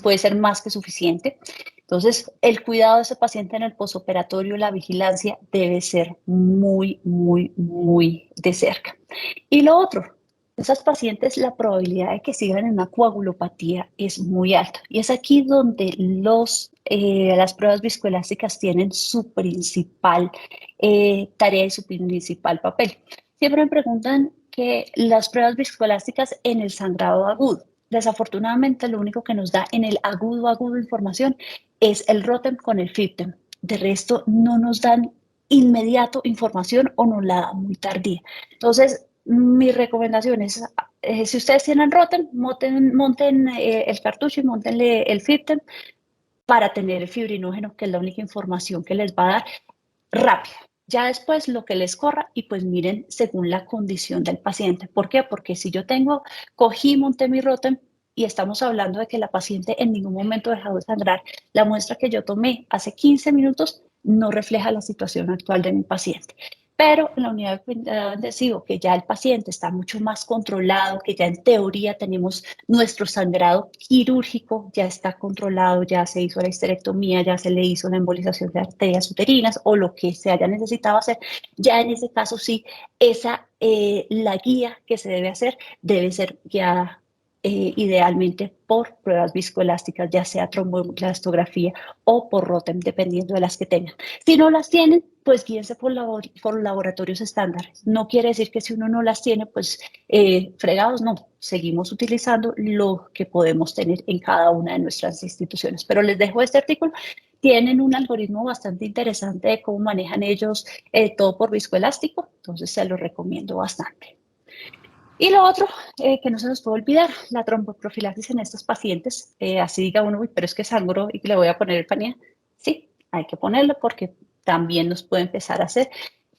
puede ser más que suficiente. Entonces, el cuidado de ese paciente en el posoperatorio, la vigilancia debe ser muy, muy, muy de cerca. Y lo otro, esas pacientes, la probabilidad de que sigan en una coagulopatía es muy alta. Y es aquí donde las pruebas viscoelásticas tienen su principal tarea y su principal papel. Siempre me preguntan que las pruebas viscoelásticas en el sangrado agudo. Desafortunadamente, lo único que nos da en el agudo información es el Rotem con el FIBTEM. De resto, no nos dan inmediato información o nos la dan muy tardía. Entonces, mi recomendación es, si ustedes tienen Rotem, monten el cartucho y montenle el FIBTEM para tener el fibrinógeno, que es la única información que les va a dar rápida. Ya después lo que les corra y pues miren según la condición del paciente. ¿Por qué? Porque si yo cogí, monté mi Rotem y estamos hablando de que la paciente en ningún momento dejó de sangrar, la muestra que yo tomé hace 15 minutos no refleja la situación actual de mi paciente. Pero en la unidad de cuidado intensivo, que ya el paciente está mucho más controlado, que ya en teoría tenemos nuestro sangrado quirúrgico, ya está controlado, ya se hizo la histerectomía, ya se le hizo la embolización de arterias uterinas o lo que se haya necesitado hacer, ya en ese caso sí, la guía que se debe hacer debe ser guiada idealmente por pruebas viscoelásticas, ya sea tromboelastografía o por Rotem, dependiendo de las que tengan. Si no las tienen, pues guíense por laboratorios estándares. No quiere decir que si uno no las tiene, pues fregados, no. Seguimos utilizando lo que podemos tener en cada una de nuestras instituciones. Pero les dejo este artículo tienen un algoritmo bastante interesante de cómo manejan ellos todo por viscoelástico, entonces se lo recomiendo bastante. Y lo otro, que no se nos puede olvidar, la tromboprofilaxis en estos pacientes. Así diga uno, uy, pero es que sangro y que le voy a poner el pañal. Sí, hay que ponerlo porque también nos puede empezar a hacer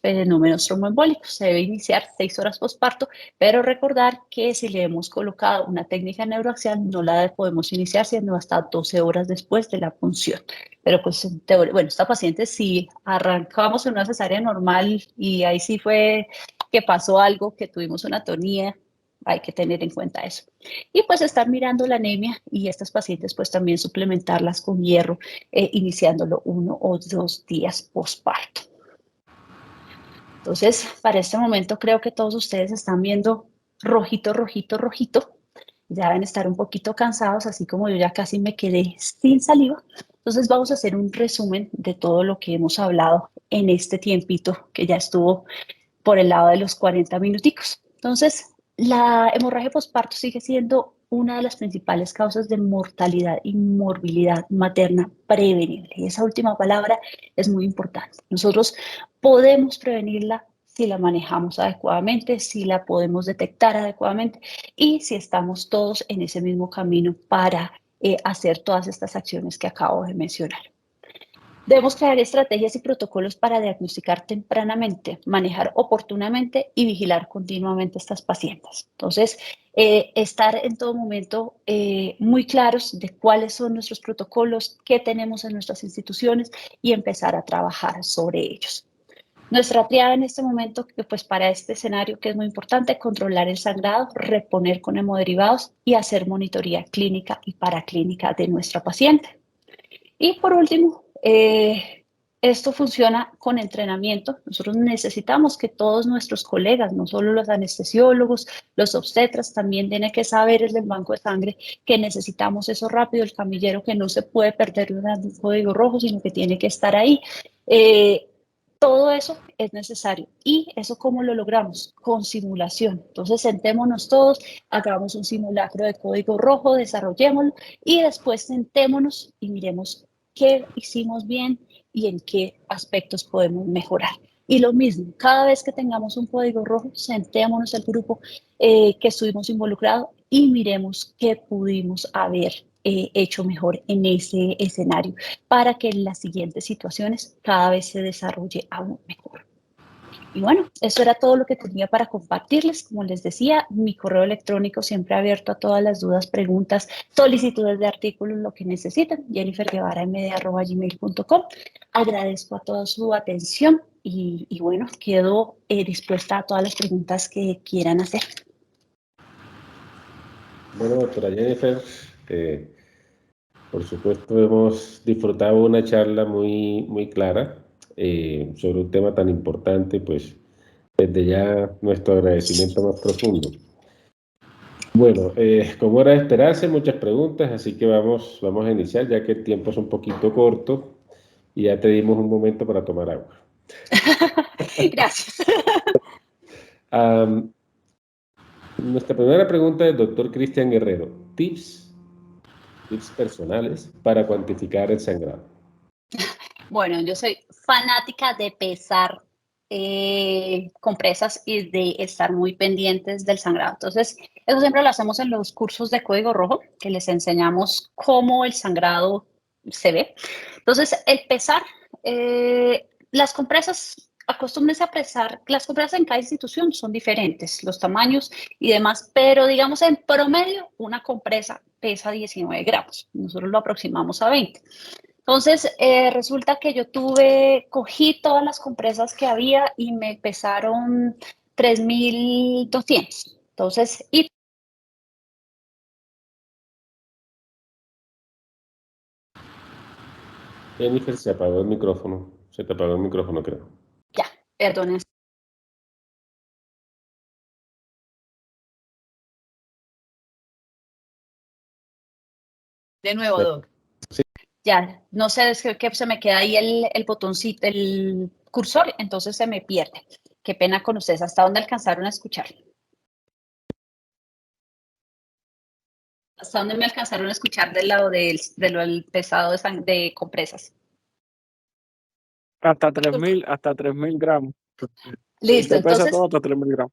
fenómenos tromboembólicos. Se debe iniciar 6 horas posparto, pero recordar que si le hemos colocado una técnica neuroaxial, no la podemos iniciar sino hasta 12 horas después de la punción. Pero pues en teoría, bueno, esta paciente sí arrancamos en una cesárea normal y ahí sí fue que pasó algo, que tuvimos una atonía, hay que tener en cuenta eso. Y pues estar mirando la anemia y estas pacientes pues también suplementarlas con hierro, iniciándolo 1 o 2 días posparto. Entonces, para este momento creo que todos ustedes están viendo rojito, rojito, rojito. Ya deben estar un poquito cansados, así como yo ya casi me quedé sin saliva. Entonces vamos a hacer un resumen de todo lo que hemos hablado en este tiempito que ya estuvo por el lado de los 40 minuticos. Entonces, la hemorragia postparto sigue siendo una de las principales causas de mortalidad y morbilidad materna prevenible. Y esa última palabra es muy importante. Nosotros podemos prevenirla si la manejamos adecuadamente, si la podemos detectar adecuadamente y si estamos todos en ese mismo camino para hacer todas estas acciones que acabo de mencionar. Debemos crear estrategias y protocolos para diagnosticar tempranamente, manejar oportunamente y vigilar continuamente a estas pacientes. Entonces, estar en todo momento muy claros de cuáles son nuestros protocolos, qué tenemos en nuestras instituciones y empezar a trabajar sobre ellos. Nuestra triada en este momento, que pues para este escenario que es muy importante, controlar el sangrado, reponer con hemoderivados y hacer monitoría clínica y paraclínica de nuestra paciente. Y por último, esto funciona con entrenamiento. Nosotros necesitamos que todos nuestros colegas, no solo los anestesiólogos, los obstetras, también tienen que saber el del banco de sangre que necesitamos eso rápido, el camillero que no se puede perder un código rojo, sino que tiene que estar ahí. Todo eso es necesario. ¿Y eso cómo lo logramos? Con simulación. Entonces, sentémonos todos, hagamos un simulacro de código rojo, desarrollémoslo y después sentémonos y miremos qué hicimos bien y en qué aspectos podemos mejorar. Y lo mismo, cada vez que tengamos un código rojo, sentémonos el grupo que estuvimos involucrados y miremos qué pudimos haber hecho mejor en ese escenario para que en las siguientes situaciones cada vez se desarrolle aún mejor. Y bueno, eso era todo lo que tenía para compartirles. Como les decía, mi correo electrónico siempre abierto a todas las dudas, preguntas, solicitudes de artículos, lo que necesiten. jenniferguevara.md@gmail.com. Agradezco a toda su atención y bueno, quedo dispuesta a todas las preguntas que quieran hacer. Bueno, doctora Jennifer, por supuesto hemos disfrutado una charla muy, muy clara sobre un tema tan importante, pues desde ya nuestro agradecimiento más profundo. Bueno, como era de esperarse, muchas preguntas, así que vamos a iniciar ya que el tiempo es un poquito corto y ya te dimos un momento para tomar agua. Gracias. Nuestra primera pregunta es doctor Cristian Guerrero. Tips personales para cuantificar el sangrado. Bueno, yo soy fanática de pesar compresas y de estar muy pendientes del sangrado. Entonces, eso siempre lo hacemos en los cursos de Código Rojo, que les enseñamos cómo el sangrado se ve. Entonces, el pesar, las compresas, acostúmbrense a pesar, las compresas en cada institución son diferentes, los tamaños y demás, pero digamos en promedio, una compresa pesa 19 gramos. Nosotros lo aproximamos a 20. Entonces, resulta que cogí todas las compresas que había y me pesaron 3.200. Entonces, y Jennifer, se apagó el micrófono. Se te apagó el micrófono, creo. ya, perdonen. De nuevo, Doc. Sí. Ya, no sé, es que se me queda ahí el botoncito, el cursor, entonces se me pierde. Qué pena con ustedes. ¿Hasta dónde alcanzaron a escuchar? ¿Hasta dónde me alcanzaron a escuchar del lado del pesado de compresas? Hasta 3.000 gramos. Listo, Te pesa entonces, todo hasta 3.000 gramos.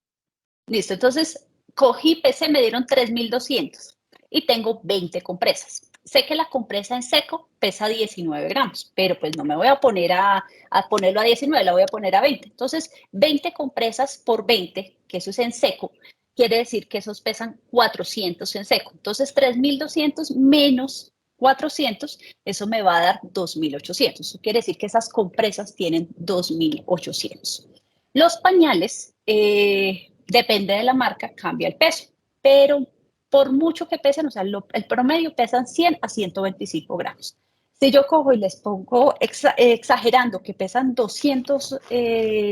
listo, entonces cogí, pesé, me dieron 3.200 y tengo 20 compresas. Sé que la compresa en seco pesa 19 gramos, pero pues no me voy a poner a ponerlo a 19, la voy a poner a 20. Entonces, 20 compresas por 20, que eso es en seco, quiere decir que esos pesan 400 en seco. Entonces, 3.200 menos 400, eso me va a dar 2.800. Eso quiere decir que esas compresas tienen 2.800. Los pañales, depende de la marca, cambia el peso, pero por mucho que pesen, o sea, el promedio pesan 100 a 125 gramos. Si yo cojo y les pongo, exagerando, que pesan 200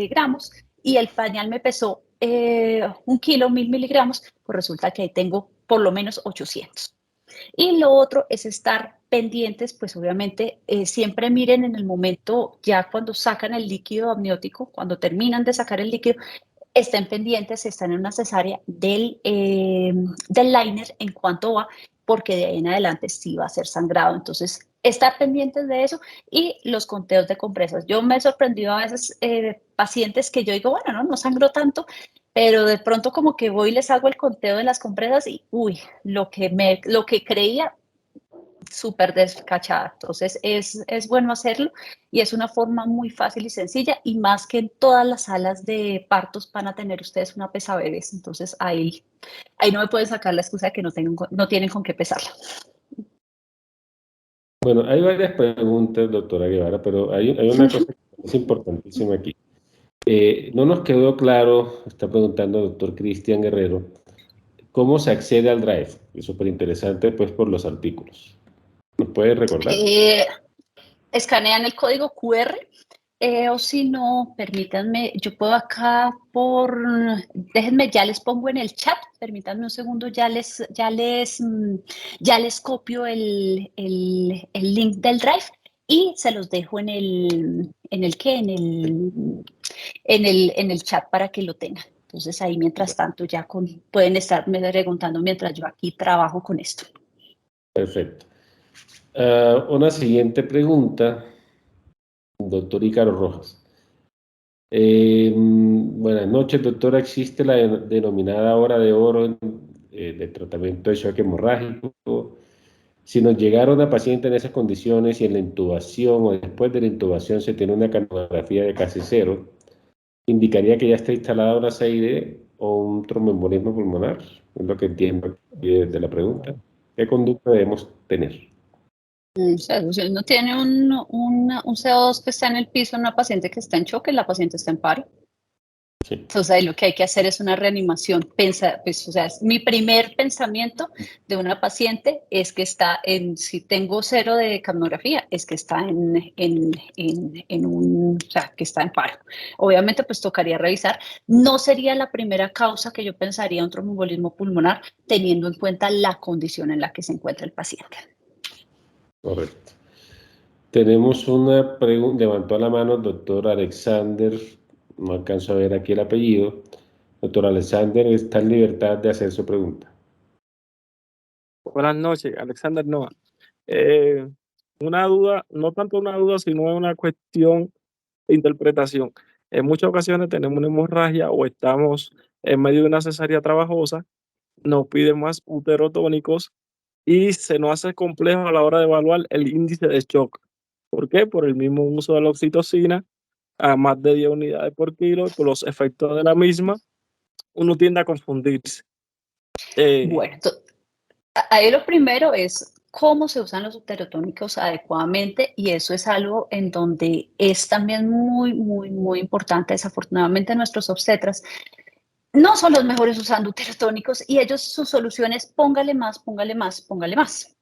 gramos y el pañal me pesó 1 kilo, 1.000 miligramos, pues resulta que ahí tengo por lo menos 800. Y lo otro es estar pendientes, pues obviamente siempre miren en el momento, ya cuando sacan el líquido amniótico, cuando terminan de sacar el líquido, estén pendientes si están en una cesárea del liner en cuanto va, porque de ahí en adelante sí va a ser sangrado. Entonces, estar pendientes de eso y los conteos de compresas. Yo me he sorprendido a veces pacientes que yo digo, bueno, no sangró tanto, pero de pronto como que voy y les hago el conteo de las compresas y, uy, lo que creía súper descachada. Entonces es bueno hacerlo y es una forma muy fácil y sencilla y más que en todas las salas de partos van a tener ustedes una pesabebés. Entonces ahí no me pueden sacar la excusa de que no tienen con qué pesarla. Bueno, hay varias preguntas, doctora Guevara, pero hay una cosa que es importantísima aquí. No nos quedó claro, está preguntando el doctor Cristian Guerrero, ¿cómo se accede al Drive? Es súper interesante, pues, por los artículos. ¿Nos puede recordar? Escanean el código QR o si no, permítanme, yo puedo acá déjenme, ya les pongo en el chat, permítanme un segundo, ya les copio el link del Drive y se los dejo en el chat para que lo tengan. Entonces ahí mientras tanto ya pueden estarme preguntando mientras yo aquí trabajo con esto. Perfecto. Una siguiente pregunta, doctor Ícaro Rojas. Buenas noches, doctora. ¿Existe la denominada hora de oro de tratamiento de shock hemorrágico? Si nos llegara una paciente en esas condiciones y en la intubación o después de la intubación se tiene una canografía de casi cero, ¿indicaría que ya está instalada una CID o un tromboembolismo pulmonar? Es lo que entiendo de la pregunta. ¿Qué conducta debemos tener? O sea, si uno tiene un CO2 que está en el piso, una paciente que está en choque, la paciente está en paro. Sí. Entonces ahí lo que hay que hacer es una reanimación. Pues, o sea, mi primer pensamiento de una paciente es que si tengo cero de capnografía, es que está o sea, que está en paro. Obviamente, pues tocaría revisar. No sería la primera causa que yo pensaría un tromboembolismo pulmonar, teniendo en cuenta la condición en la que se encuentra el paciente. Correcto. Tenemos una pregunta, levantó la mano el doctor Alexander, no alcanzo a ver aquí el apellido. Doctor Alexander está en libertad de hacer su pregunta. Buenas noches, Alexander Noah. Una duda, no tanto una duda, sino una cuestión de interpretación. En muchas ocasiones tenemos una hemorragia o estamos en medio de una cesárea trabajosa, nos piden más uterotónicos y se nos hace complejo a la hora de evaluar el índice de shock. ¿Por qué? Por el mismo uso de la oxitocina a más de 10 unidades por kilo y por los efectos de la misma, uno tiende a confundirse. Bueno, ahí lo primero es cómo se usan los uterotónicos adecuadamente y eso es algo en donde es también muy, muy, muy importante. Desafortunadamente nuestros obstetras no son los mejores usando uterotónicos y ellos sus soluciones póngale más, póngale más, póngale más.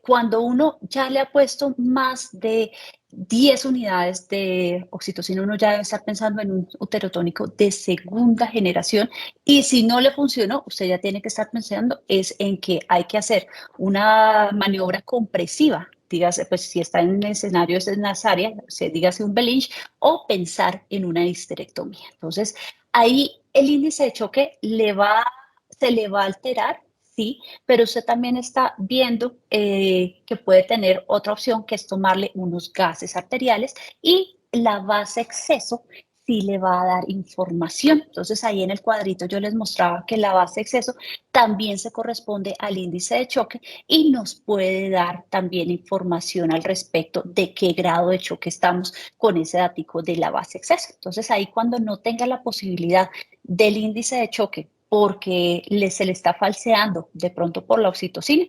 Cuando uno ya le ha puesto más de 10 unidades de oxitocina, uno ya debe estar pensando en un uterotónico de segunda generación y si no le funcionó, usted ya tiene que estar pensando es en que hay que hacer una maniobra compresiva, dígase, pues si está en el escenario de cesárea, dígase un Belinge o pensar en una histerectomía. Entonces, ahí el índice de choque se le va a alterar, sí, pero usted también está viendo que puede tener otra opción que es tomarle unos gases arteriales y la base exceso sí le va a dar información. Entonces ahí en el cuadrito yo les mostraba que la base exceso también se corresponde al índice de choque y nos puede dar también información al respecto de qué grado de choque estamos con ese datico de la base exceso. Entonces ahí cuando no tenga la posibilidad del índice de choque porque se le está falseando de pronto por la oxitocina,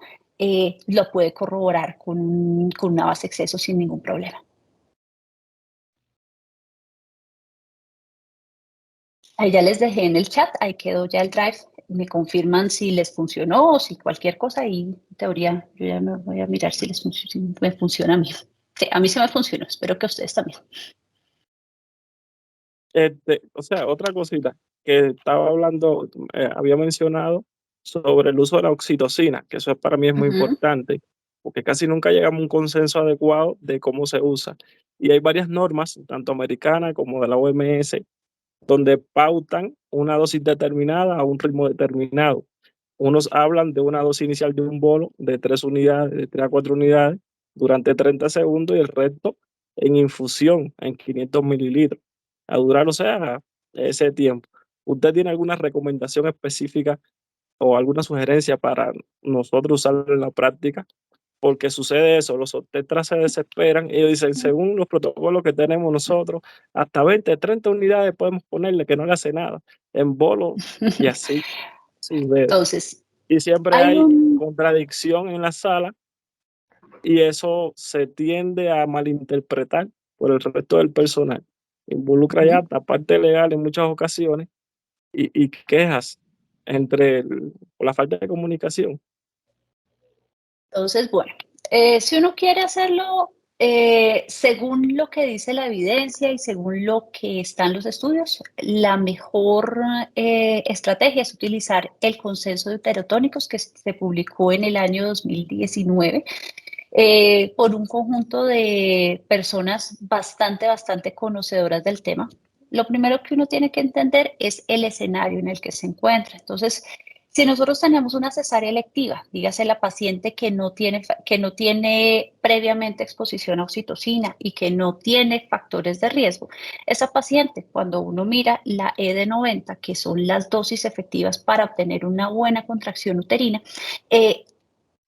lo puede corroborar con una base exceso sin ningún problema. Ahí ya les dejé en el chat, ahí quedó ya el drive. Me confirman si les funcionó o si cualquier cosa y en teoría yo ya me voy a mirar si me funciona a mí. Sí, a mí se me funcionó, espero que a ustedes también. O sea, otra cosita que estaba hablando, había mencionado sobre el uso de la oxitocina, que eso para mí es muy importante, porque casi nunca llegamos a un consenso adecuado de cómo se usa. Y hay varias normas, tanto americanas como de la OMS, donde pautan una dosis determinada a un ritmo determinado. Unos hablan de una dosis inicial de un bolo de 3 unidades, de 3 a 4 unidades, durante 30 segundos y el resto en infusión en 500 mililitros. A durar, o sea, ese tiempo. ¿Usted tiene alguna recomendación específica o alguna sugerencia para nosotros usarlo en la práctica? Porque sucede eso, los obstetras se desesperan, ellos dicen, según los protocolos que tenemos nosotros, hasta 20, 30 unidades podemos ponerle que no le hace nada, en bolo y así, sin ver. Entonces, Y siempre hay contradicción en la sala y eso se tiende a malinterpretar por el resto del personal. Involucra ya hasta parte legal en muchas ocasiones y quejas por la falta de comunicación. Entonces, bueno, si uno quiere hacerlo según lo que dice la evidencia y según lo que están los estudios, la mejor estrategia es utilizar el consenso de heterotónicos que se publicó en el año 2019 por un conjunto de personas bastante conocedoras del tema. Lo primero que uno tiene que entender es el escenario en el que se encuentra. Entonces, si nosotros tenemos una cesárea electiva, dígase la paciente que no tiene previamente exposición a oxitocina y que no tiene factores de riesgo, esa paciente, cuando uno mira la E de 90, que son las dosis efectivas para obtener una buena contracción uterina,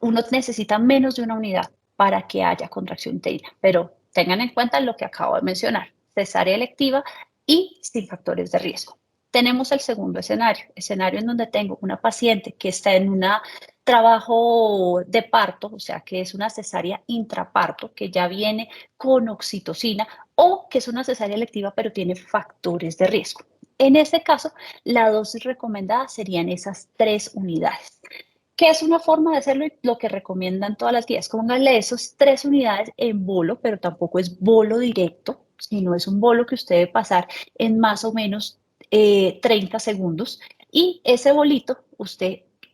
uno necesita menos de una unidad para que haya contracción uterina, pero tengan en cuenta lo que acabo de mencionar, cesárea electiva y sin factores de riesgo. Tenemos el segundo escenario en donde tengo una paciente que está en un trabajo de parto, o sea, que es una cesárea intraparto, que ya viene con oxitocina, o que es una cesárea electiva, pero tiene factores de riesgo. En este caso, la dosis recomendada serían esas 3 unidades. ¿Qué es una forma de hacerlo? Y lo que recomiendan todas las guías, pónganle esos 3 unidades en bolo, pero tampoco es bolo directo, sino es un bolo que usted debe pasar en más o menos 30 segundos. Y ese bolito,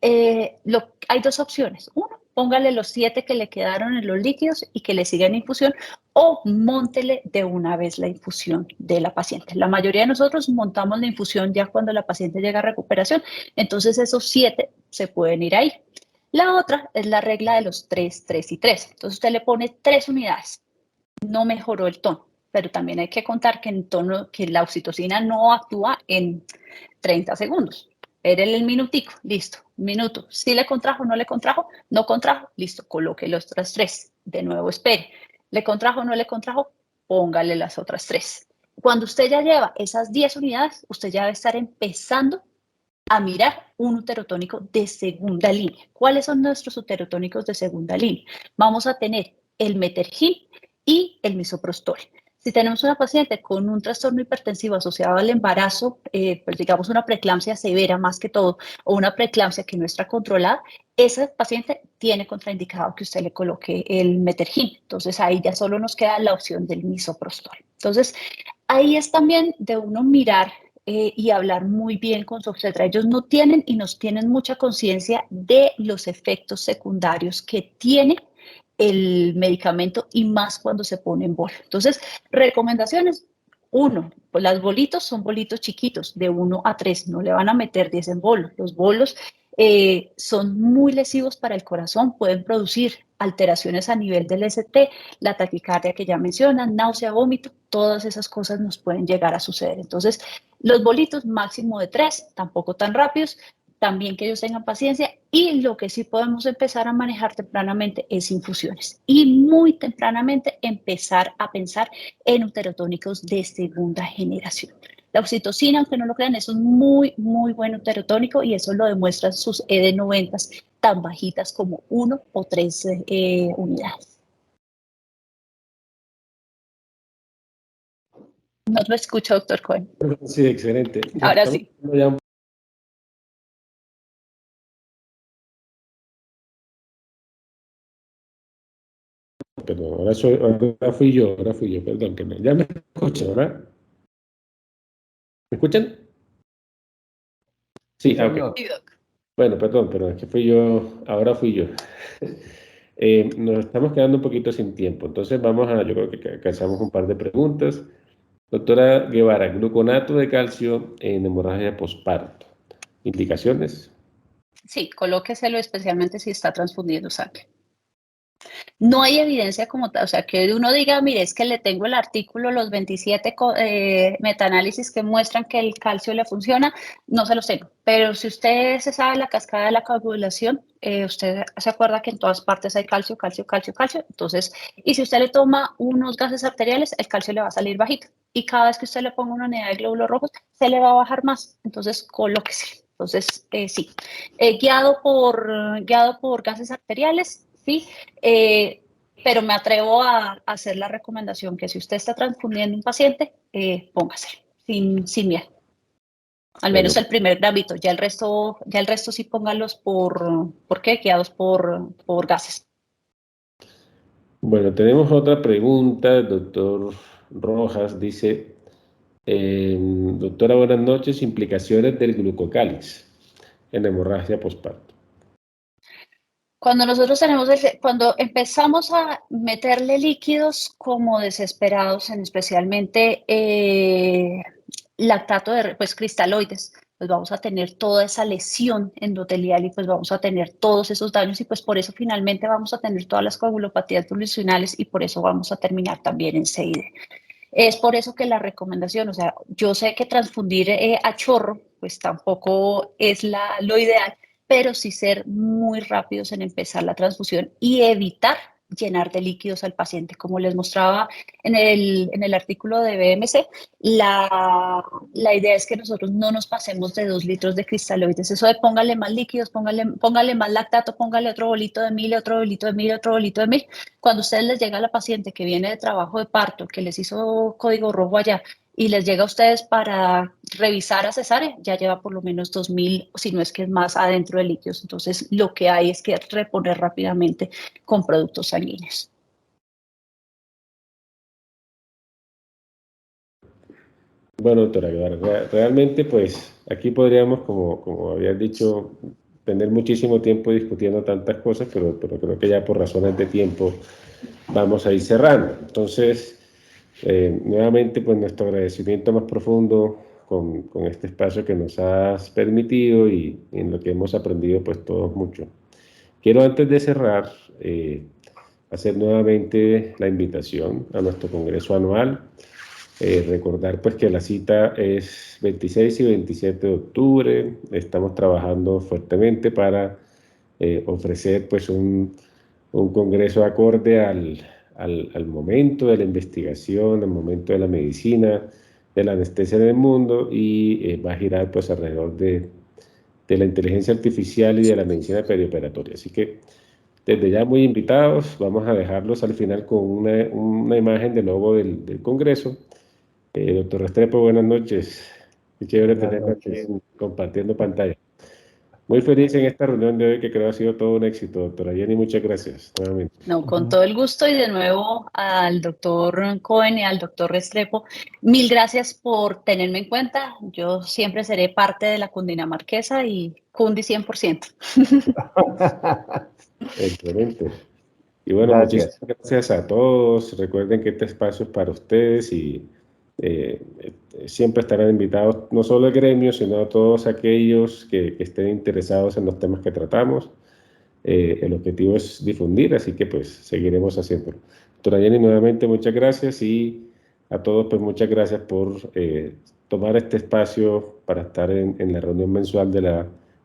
hay 2 opciones. Uno, póngale los 7 que le quedaron en los líquidos y que le sigan infusión, o móntele de una vez la infusión de la paciente. La mayoría de nosotros montamos la infusión ya cuando la paciente llega a recuperación, entonces esos 7 se pueden ir ahí. La otra es la regla de los 3, 3 y 3. Entonces usted le pone 3 unidades. No mejoró el tono, pero también hay que contar que la oxitocina no actúa en 30 segundos. Espérele el minutico, listo, minuto. Si le contrajo, no le contrajo, no contrajo, listo, coloque los otras 3. De nuevo, espere. ¿Le contrajo, no le contrajo? Póngale las otras 3. Cuando usted ya lleva esas 10 unidades, usted ya debe estar empezando a mirar un uterotónico de segunda línea. ¿Cuáles son nuestros uterotónicos de segunda línea? Vamos a tener el metergin y el misoprostol. Si tenemos una paciente con un trastorno hipertensivo asociado al embarazo, pues digamos una preeclampsia severa más que todo, o una preeclampsia que no está controlada, esa paciente tiene contraindicado que usted le coloque el metergin. Entonces ahí ya solo nos queda la opción del misoprostol. Entonces ahí es también de uno mirar y hablar muy bien con su obstetra. Ellos no tienen y nos tienen mucha conciencia de los efectos secundarios que tiene el medicamento y más cuando se pone en bolo. Entonces, recomendaciones. 1, pues las bolitos son bolitos chiquitos, de 1 a 3, no le van a meter 10 en bolo. Los bolos son muy lesivos para el corazón, pueden producir alteraciones a nivel del ST, la taquicardia que ya mencionan, náusea, vómito, todas esas cosas nos pueden llegar a suceder. Entonces, los bolitos máximo de 3, tampoco tan rápidos, también que ellos tengan paciencia, y lo que sí podemos empezar a manejar tempranamente es infusiones y muy tempranamente empezar a pensar en uterotónicos de segunda generación. La oxitocina, aunque no lo crean, es un muy, muy buen uterotónico y eso lo demuestran sus ED90 tan bajitas como 1 o 3 unidades. No lo escucho, doctor Cohen. Sí, excelente. Ahora sí. Ya perdón, ahora fui yo, perdón, ya me escuchan, ¿verdad? ¿Me escuchan? Sí, ok. Bueno, perdón, pero es que ahora fui yo. Nos estamos quedando un poquito sin tiempo, entonces yo creo que alcanzamos un par de preguntas. Doctora Guevara, gluconato de calcio en hemorragia posparto. ¿Indicaciones? Sí, colóqueselo especialmente si está transfundiendo sangre. No hay evidencia como tal, o sea, que uno diga, mire, es que le tengo el artículo, los 27 metaanálisis que muestran que el calcio le funciona, no se los tengo. Pero si usted se sabe la cascada de la coagulación, usted se acuerda que en todas partes hay calcio, calcio, calcio, calcio. Entonces, y si usted le toma unos gases arteriales, el calcio le va a salir bajito. Y cada vez que usted le ponga una unidad de glóbulos rojos, se le va a bajar más. Entonces, colóquese. Entonces, sí, guiado por gases arteriales, sí, pero me atrevo a hacer la recomendación que si usted está transfundiendo un paciente, póngaselo, sin miedo. Al menos el primer gramito, ya el resto sí póngalos ¿por qué? Guiados por gases. Bueno, tenemos otra pregunta, el doctor Rojas dice, doctora, buenas noches, implicaciones del glucocáliz en hemorragia posparto. Cuando cuando empezamos a meterle líquidos como desesperados, especialmente lactato pues cristaloides, pues vamos a tener toda esa lesión endotelial y pues vamos a tener todos esos daños y pues por eso finalmente vamos a tener todas las coagulopatías pulsionales y por eso vamos a terminar también en CID. Es por eso que la recomendación, o sea, yo sé que transfundir a chorro, pues tampoco es lo ideal, pero sí ser muy rápidos en empezar la transfusión y evitar llenar de líquidos al paciente. Como les mostraba en el artículo de BMC, la idea es que nosotros no nos pasemos de 2 litros de cristaloides. Eso de póngale más líquidos, póngale más lactato, póngale otro bolito de 1000, otro bolito de 1000, otro bolito de 1000. Cuando a ustedes les llega a la paciente que viene de trabajo de parto, que les hizo código rojo allá, y les llega a ustedes para revisar a cesárea, ya lleva por lo menos 2000, si no es que es más, adentro de líquidos. Entonces, lo que hay es que reponer rápidamente con productos sanguíneos. Bueno, doctora Guevara, realmente pues aquí podríamos, como habías dicho, tener muchísimo tiempo discutiendo tantas cosas, pero creo que ya por razones de tiempo vamos a ir cerrando. Entonces, nuevamente, pues nuestro agradecimiento más profundo con este espacio que nos has permitido y en lo que hemos aprendido, pues todos mucho. Quiero antes de cerrar, hacer nuevamente la invitación a nuestro congreso anual. Recordar pues que la cita es 26 y 27 de octubre. Estamos trabajando fuertemente para ofrecer pues un congreso acorde al momento de la investigación, al momento de la medicina, de la anestesia en el mundo y va a girar pues alrededor de la inteligencia artificial y de la medicina perioperatoria. Así que desde ya muy invitados, vamos a dejarlos al final con una imagen de logo del congreso. Doctor Restrepo, buenas noches. Qué chévere tenerlo aquí compartiendo pantalla. Muy feliz en esta reunión de hoy que creo ha sido todo un éxito, doctora Jenny. Muchas gracias nuevamente. No, con todo el gusto y de nuevo al doctor Cohen y al doctor Restrepo, mil gracias por tenerme en cuenta. Yo siempre seré parte de la Cundinamarquesa y Cundi 100%. Excelente. Y bueno, muchísimas gracias a todos. Recuerden que este espacio es para ustedes y siempre estarán invitados no solo el gremio, sino todos aquellos que estén interesados en los temas que tratamos. El objetivo es difundir, así que pues seguiremos haciéndolo. Doctora Jenny, nuevamente muchas gracias, y a todos pues muchas gracias por tomar este espacio para estar en la reunión mensual de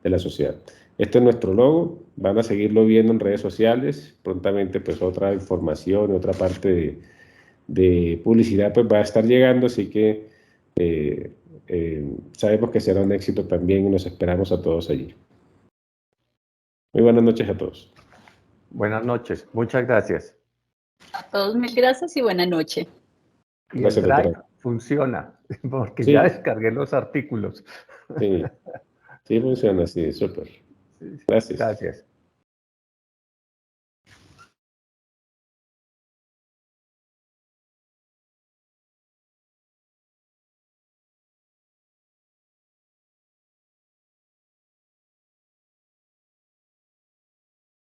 la sociedad. Este es nuestro logo, van a seguirlo viendo en redes sociales, prontamente pues otra información, otra parte de publicidad pues va a estar llegando, así que sabemos que será un éxito también y nos esperamos a todos allí. Muy buenas noches a todos. Buenas noches, muchas gracias. A todos mil gracias y buena noche. Y Gracias, el Drive doctora. funciona, porque Sí. ya descargué los artículos. Sí, sí funciona, sí, súper. Gracias. Gracias.